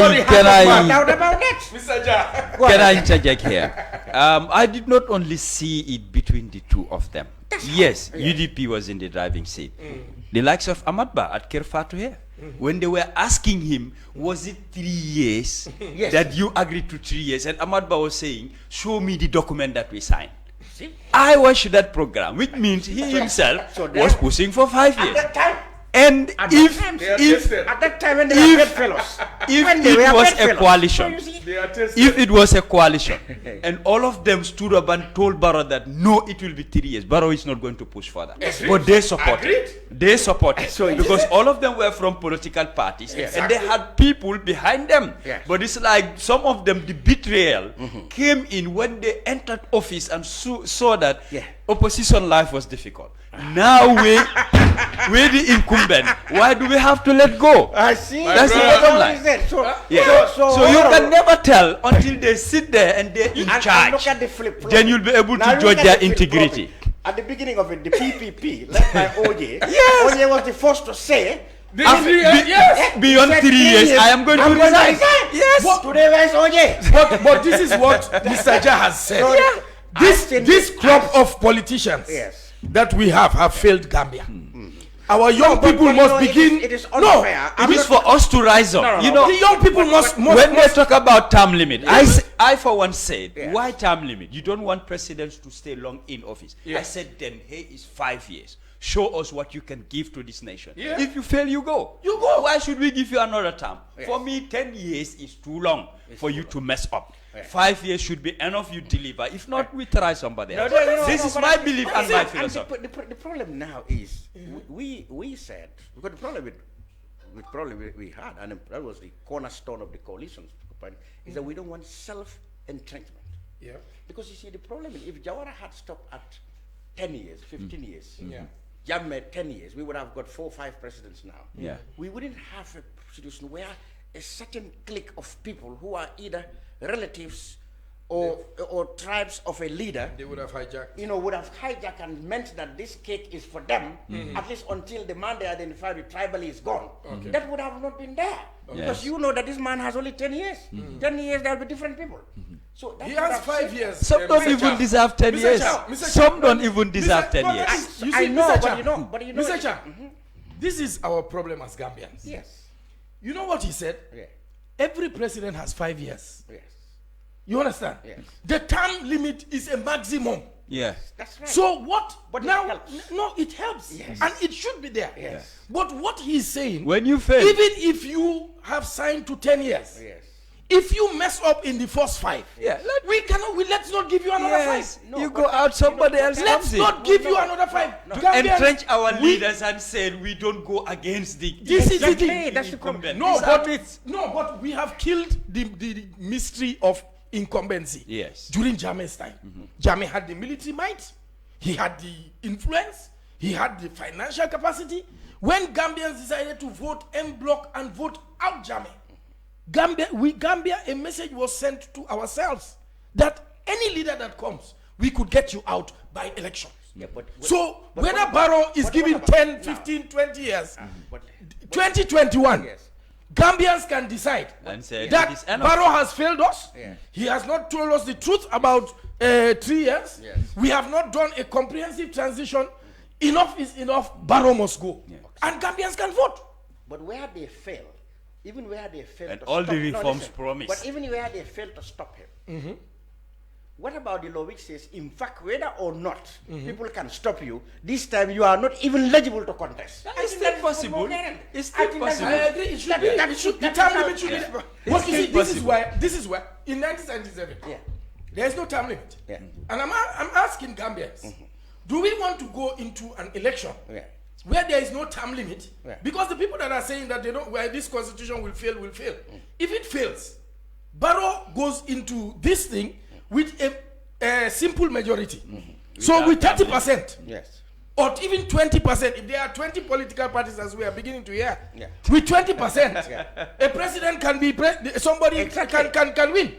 doubt about that. Mr. Cham. Can I interject here? I did not only see it between the two of them. Yes, UDP was in the driving seat. The likes of Ahmadba at Kerr Fatou here. When they were asking him, was it 3 years that you agreed to 3 years? And Ahmadba was saying, show me the document that we signed. See? I watched that program, which means he himself was pushing for 5 years. At that time, and if at that time when they were bedfellows, if it was a coalition, and all of them stood up and told Barrow that no, it will be 3 years, Barrow is not going to push further. But they supported. They supported because all of them were from political parties, and they had people behind them. But it's like some of them, the betrayal came in when they entered office and saw that opposition life was difficult. Now we're the incumbent. Why do we have to let go? I see. That's the bottom line. So you can never tell until they sit there and they're in charge. Look at the flip. Then you'll be able to judge their integrity. At the beginning of it, the PPP, led by OJ, OJ was the first to say, beyond 3 years, I am going to resign. Yes. Today, where's OJ? But this is what Mr. Jah has said. this crop of politicians that we have failed Gambia. Our young people must begin. It is unfair. It is for us to rise up. You know, the young people must. When they talk about term limit, I for one said, why term limit? You don't want presidents to stay long in office. I said, then here is 5 years. Show us what you can give to this nation. If you fail, you go. You go. Why should we give you another term? For me, 10 years is too long for you to mess up. 5 years should be enough. You deliver. If not, we try somebody else. This is my belief and my philosophy. The problem now is we said, because the problem we had, and that was the cornerstone of the coalition, is that we don't want self-entrenchment. Yeah. Because you see, the problem is if Jawara had stopped at 10 years, 15 years, Jammeh 10 years, we would have got 4 or 5 presidents now. Yeah. We wouldn't have a situation where a certain clique of people who are either relatives or tribes of a leader, they would have hijacked. Would have hijacked and meant that this cake is for them, at least until the man they identified with tribally is gone. Okay. That would have not been there. Because you know that this man has only 10 years. 10 years there will be different people. So he has 5 years. Some don't even deserve 10 years. Some don't even deserve 10 years. I know, but you know. Mr. Cha, this is our problem as Gambians. Yes. You know what he said? Yeah. Every president has 5 years. Yes. You understand? Yes. The term limit is a maximum. Yes. That's right. So what? But now, it helps. no, it helps. Yes. And it should be there. Yes. But what he's saying, when you fail, even if you have signed to 10 years, if you mess up in the first 5, let's not give you another 5. No, you go out, somebody else Let's not give you another 5. To entrench our leaders and say we don't go against the. This is the thing. That's the problem. No, but we have killed the mystery of incumbency. Yes. During Jammeh's time, Jammeh had the military might, he had the influence, he had the financial capacity. When Gambians decided to vote en bloc and vote out Jammeh, Gambia, a message was sent to ourselves that any leader that comes, we could get you out by elections. Yeah, but whether Barrow is given 10, 15, 20 years, 2021, Gambians can decide and say that Barrow has failed us. He has not told us the truth about 3 years. We have not done a comprehensive transition. Enough is enough. Barrow must go. And Gambians can vote. But where they fail, even where they fail and to all stop the reforms promised. But even where they fail to stop him, what about the law which says, in fact, whether or not people can stop you, this time you are not even eligible to contest? It's still possible. It's still possible. I agree. It should be. The term limit should be there. But you see, this is where in 1977, there is no term limit. And I'm asking Gambians, do we want to go into an election where there is no term limit? Because the people that are saying that they don't, where this constitution will fail, will fail. If it fails, Barrow goes into this thing with a simple majority. So with 30%, or even 20%, if there are 20 political parties as we are beginning to hear, with 20%, a president can be somebody can win.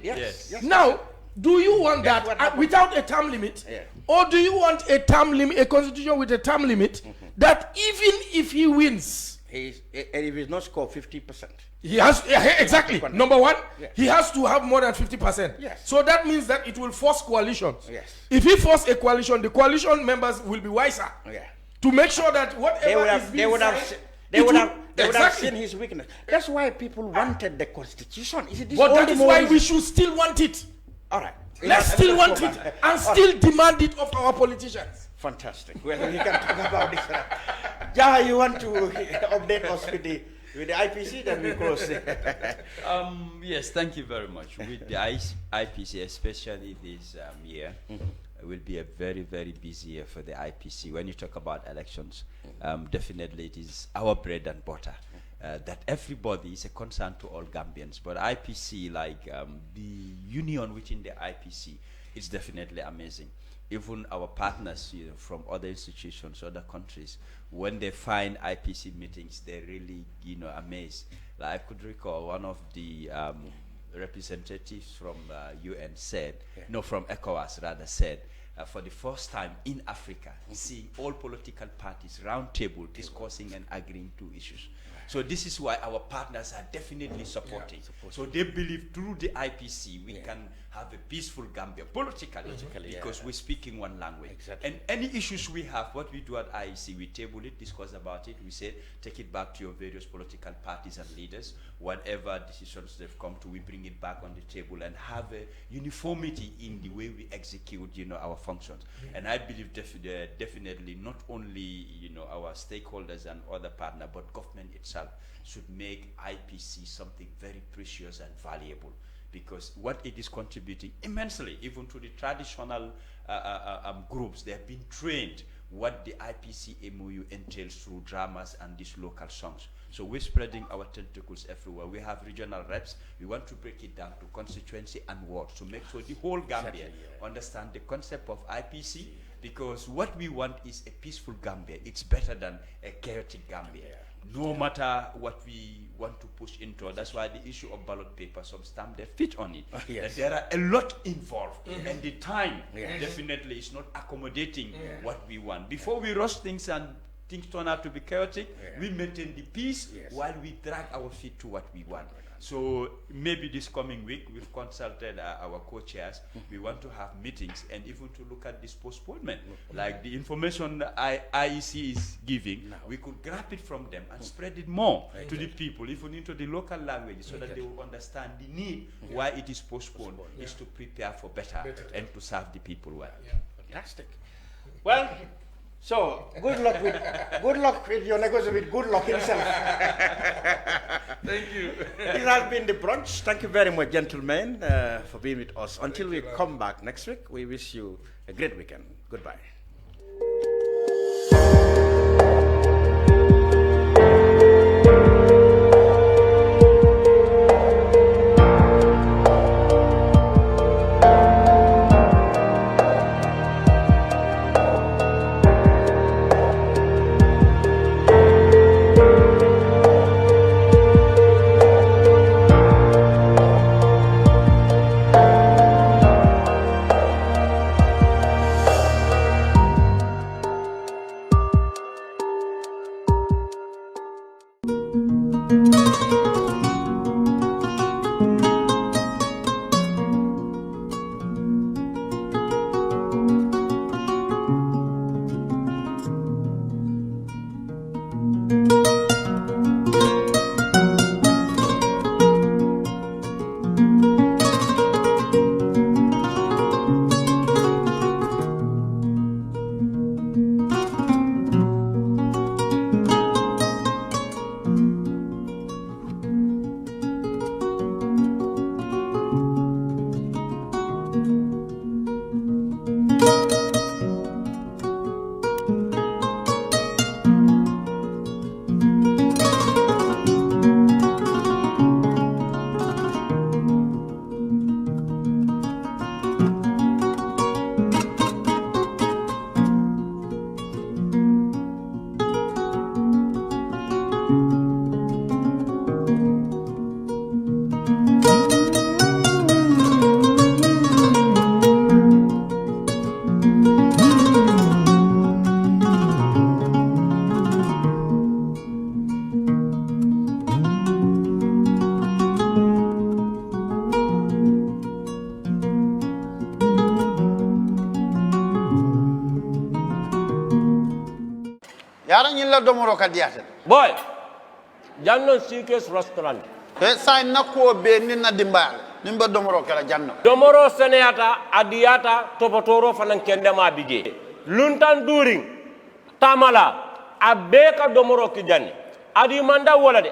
Now, do you want that without a term limit, or do you want a term limit, a constitution with a term limit that even if he wins, and if he's not scored 50%, he has exactly. Number one, he has to have more than 50%. So that means that it will force coalitions. If he forces a coalition, the coalition members will be wiser to make sure that whatever they would have seen his weakness. That's why people wanted the constitution. But that is why we should still want it. All right. Let's still want it and still demand it of our politicians. Fantastic. Well, we can talk about this. Jaha, you want to update us with the IPC? Then we close. Yes, thank you very much. With the IPC, especially this year, it will be a very, very busy year for the IPC. When you talk about elections, definitely it is our bread and butter. That everybody is a concern to all Gambians, but IPC, like the union within the IPC, is definitely amazing. Even our partners from other institutions, other countries, when they find IPC meetings, they're really amazed. Like I could recall one of the representatives from UN said, from ECOWAS rather said, for the first time in Africa, seeing all political parties round table discussing and agreeing to issues. So this is why our partners are definitely supporting. So they believe through the IPC we can have a peaceful Gambia politically, because we're speaking one language. Exactly. And any issues we have, what we do at IEC, we table it, discuss about it, we say, take it back to your various political parties and leaders. Whatever decisions they've come to, we bring it back on the table and have a uniformity in the way we execute, our functions. And I believe definitely not only, our stakeholders and other partners, but government itself should make IPC something very precious and valuable, because what it is contributing immensely, even to the traditional groups, they have been trained what the IPC MOU entails through dramas and these local songs. So we're spreading our tentacles everywhere. We have regional reps. We want to break it down to constituency and wards to make sure the whole Gambia understand the concept of IPC, because what we want is a peaceful Gambia. It's better than a chaotic Gambia. No matter what we want to push into. That's why the issue of ballot paper, some stamp their feet on it. That there are a lot involved, and the time definitely is not accommodating what we want. Before we rush things and things turn out to be chaotic, we maintain the peace while we drag our feet to what we want. So maybe this coming week, we've consulted our co-chairs. We want to have meetings and even to look at this postponement. Like the information IEC is giving, we could grab it from them and spread it more to the people, even into the local language, so that they will understand the need why it is postponed, is to prepare for better and to serve the people well. Fantastic. Well, so good luck with your negotiation with good luck himself. Thank you. This has been the brunch. Thank you very much, gentlemen, for being with us. Until we come back next week, we wish you a great weekend. Goodbye. Domoro kadiate boy jannon sikes restaurant sign na ko be ni na dimbal nimba domoro kala janno domoro seneyata adiyata topotoro fanan kendema bige luntan during tamala abeka domoro ki janni adi manda wala de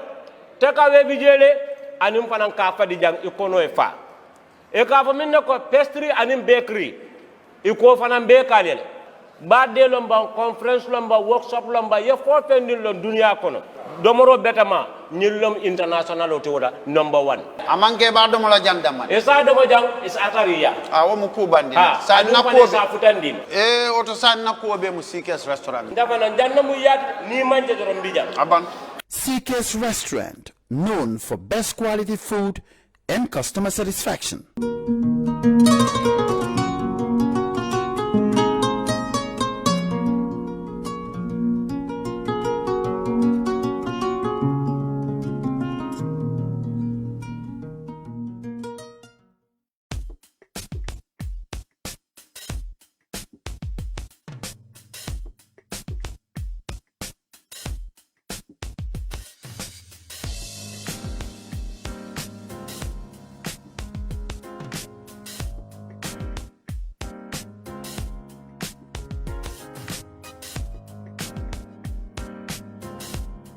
teka we bijele anim fanan ka fadi jang ikono e fa e ka fa minne ko pastry anim bakery iko fanan be kalele badde lomba conference lomba workshop lomba ye fo fendil lon dunia kono domoro betama nyillom international o toda number 1 amanke ba domola jandama e sa domo jang is atariya wo mu kubandi sa na ko sa futandin oto sa na ko be mu CKS restaurant ndafa na janna mu yat ni manje dorom bija aban CKS restaurant, known for best quality food and customer satisfaction.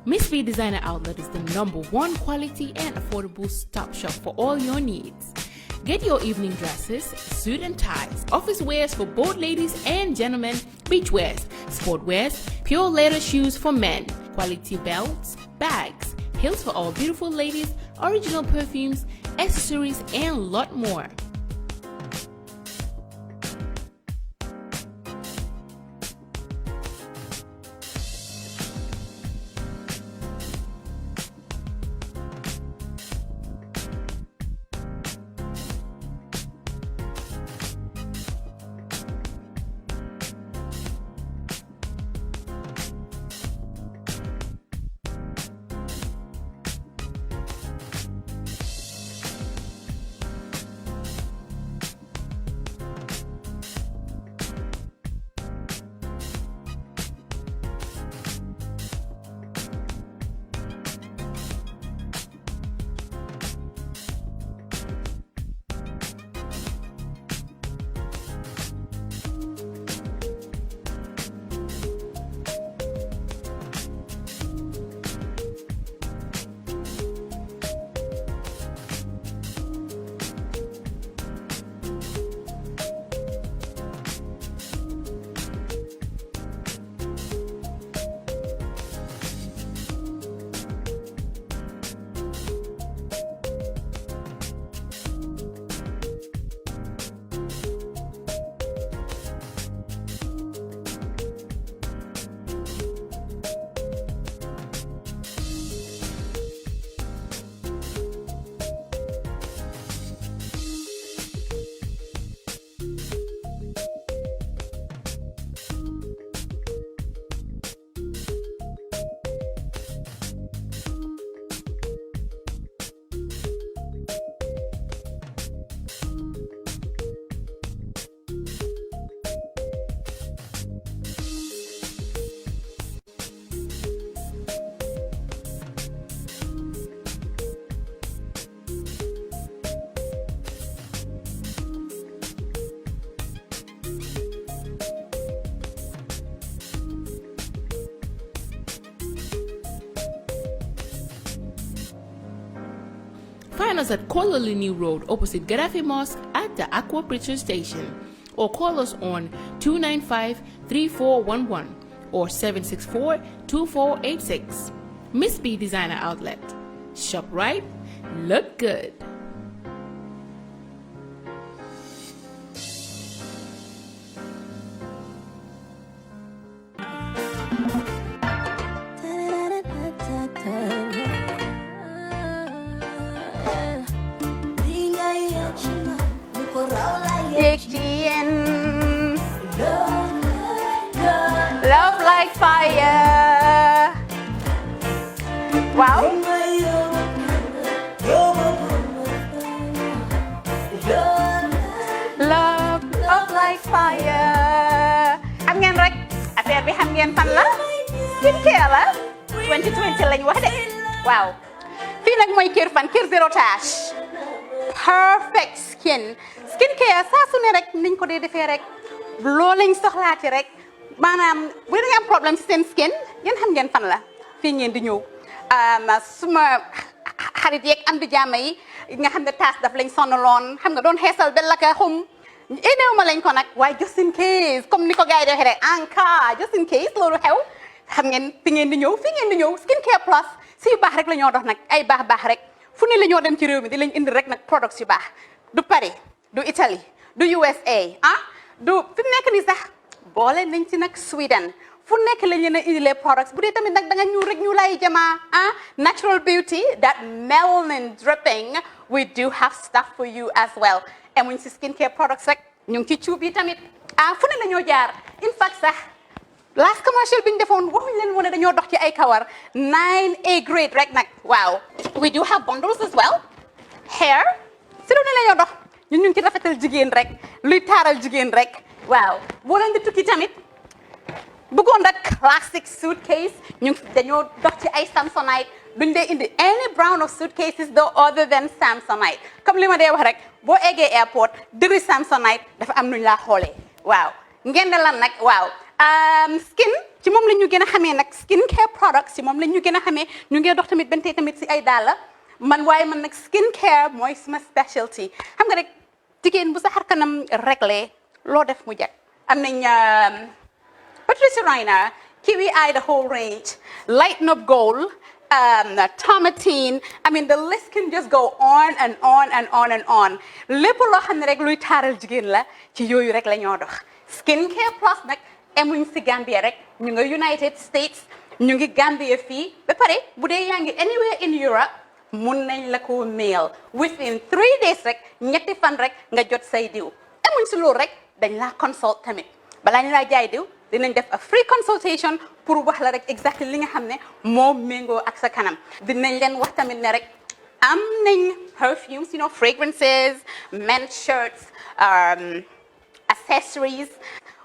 Miss B Designer Outlet is the #1 quality and affordable stop shop for all your needs. Get your evening dresses, suit and ties, office wears for both ladies and gentlemen, beach wears, sport wears, pure leather shoes for men, quality belts, bags, heels for all beautiful ladies, original perfumes, accessories, and a lot more. Find us at Colley New Road opposite Gaddafi Mosque at the Aqua Preacher Station, or call us on 295-3411 or 764-2486. Miss B Designer Outlet. Shop right, look good. Love like fire. Wow. Love like fire. Xam ngeen rek affaire bi xam ngeen fan la? Skincare la. 2020 lañ wax de. Waaw. Fii nag mooy Kerr fan, Kerr zero tache. Perfect skin. Skincare saa su ne rek niñ ko dee defee rek. Loo lañ soxlaati rek. Maanaam bu ngeen am problème ci seen skin ngeen xam ngeen fan la fii ngeen di ñëw suma xarit yeeg am di jàmm yi nga xam ne taas daf lañ sonaloon xam nga doon xeesal ba la ka xum éneew ma lañ ko nag waaye just in case comme ni ko gars yi defee rek en cas just in case loolu xew xam ngeen fi ngeen di ñëw skincare plus si yu baax rek la ñoo dox nag ay baax rek fu ne la ñoo dem ci réew mi di lañ indi rek nag products yu baax du Paris du Italie du USA du fi mu nekk nii sax boole nañ ci nag Sweden fu nekk lañ leen a indilee products bu dee tamit nag da nga ñuul rek ñu lay jamaa natural beauty that melanin dripping we do have stuff for you as well emuñ si skincare products rek ñu ngi ci cuub yi tamit fu ne la ñoo jaar in fact sax last commercial bi ñu defoon waxuñ leen woon dañoo dox ci ay kawar 9A grade rek nag waaw we do have bundles as well hair si lu ne la ñoo dox ñun ñu ngi ci rafetal jigéen rek luy taaral jigéen rek waaw boo leen di tukki tamit bëggoon rek classic suitcase ñu dañoo dox ci ay Samsonite duñ dee indi any brand of suitcases though other than Samsonite comme li ma dee wax rek boo eggee airport dëri Samsonite dafa am nuñ laa xoolee waaw ngeen ne lan nag waaw skin ci moom la ñu gën a xamee nag skincare products ci moom la ñu gën a xamee ñu ngi dox tamit bentee tamit si ay dàlla man waaye man nag skincare mooy suma specialty xam nga rek jigéen bu sa xar kanam réglé loo def mu jag am nañ Patricia Reiner Kiwi Eye the whole range Lighten Up Gold Tomatine I mean the list can just go on and on and on and on lépp loo xam ne rek luy taaral jigéen la ci yooyu rek la ñoo dox skincare plus nag emuñ si Gambia rek ñu nga United States ñu ngi Gambia fii ba pare bu dee yaa ngi anywhere in Europe mun nañ la ko mail within 3 days rek ñetti fan rek nga jot say diw emuñ si loolu rek dañ laa consult tamit balaa ñu laa jaay diw dinañ def a free consultation pour wax la rek exactly li nga xam ne moo méngoo ak sa kanam dinañ leen wax tamit ne rek am nañ perfumes you know fragrances men's shirts accessories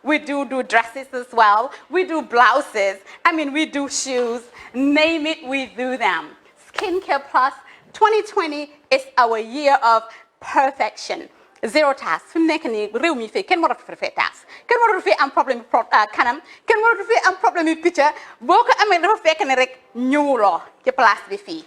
we do dresses as well we do blouses I mean we do shoes name it we do them Skincare Plus 2020 is our year of perfection zero task fi mu nekk nii réew mi fii kenn waratu fi task kenn waratu fi am problème kanam kenn waratu fi am problème yu picca boo ko amee dafa fekk ne rek ñëwuloo ci place bi fii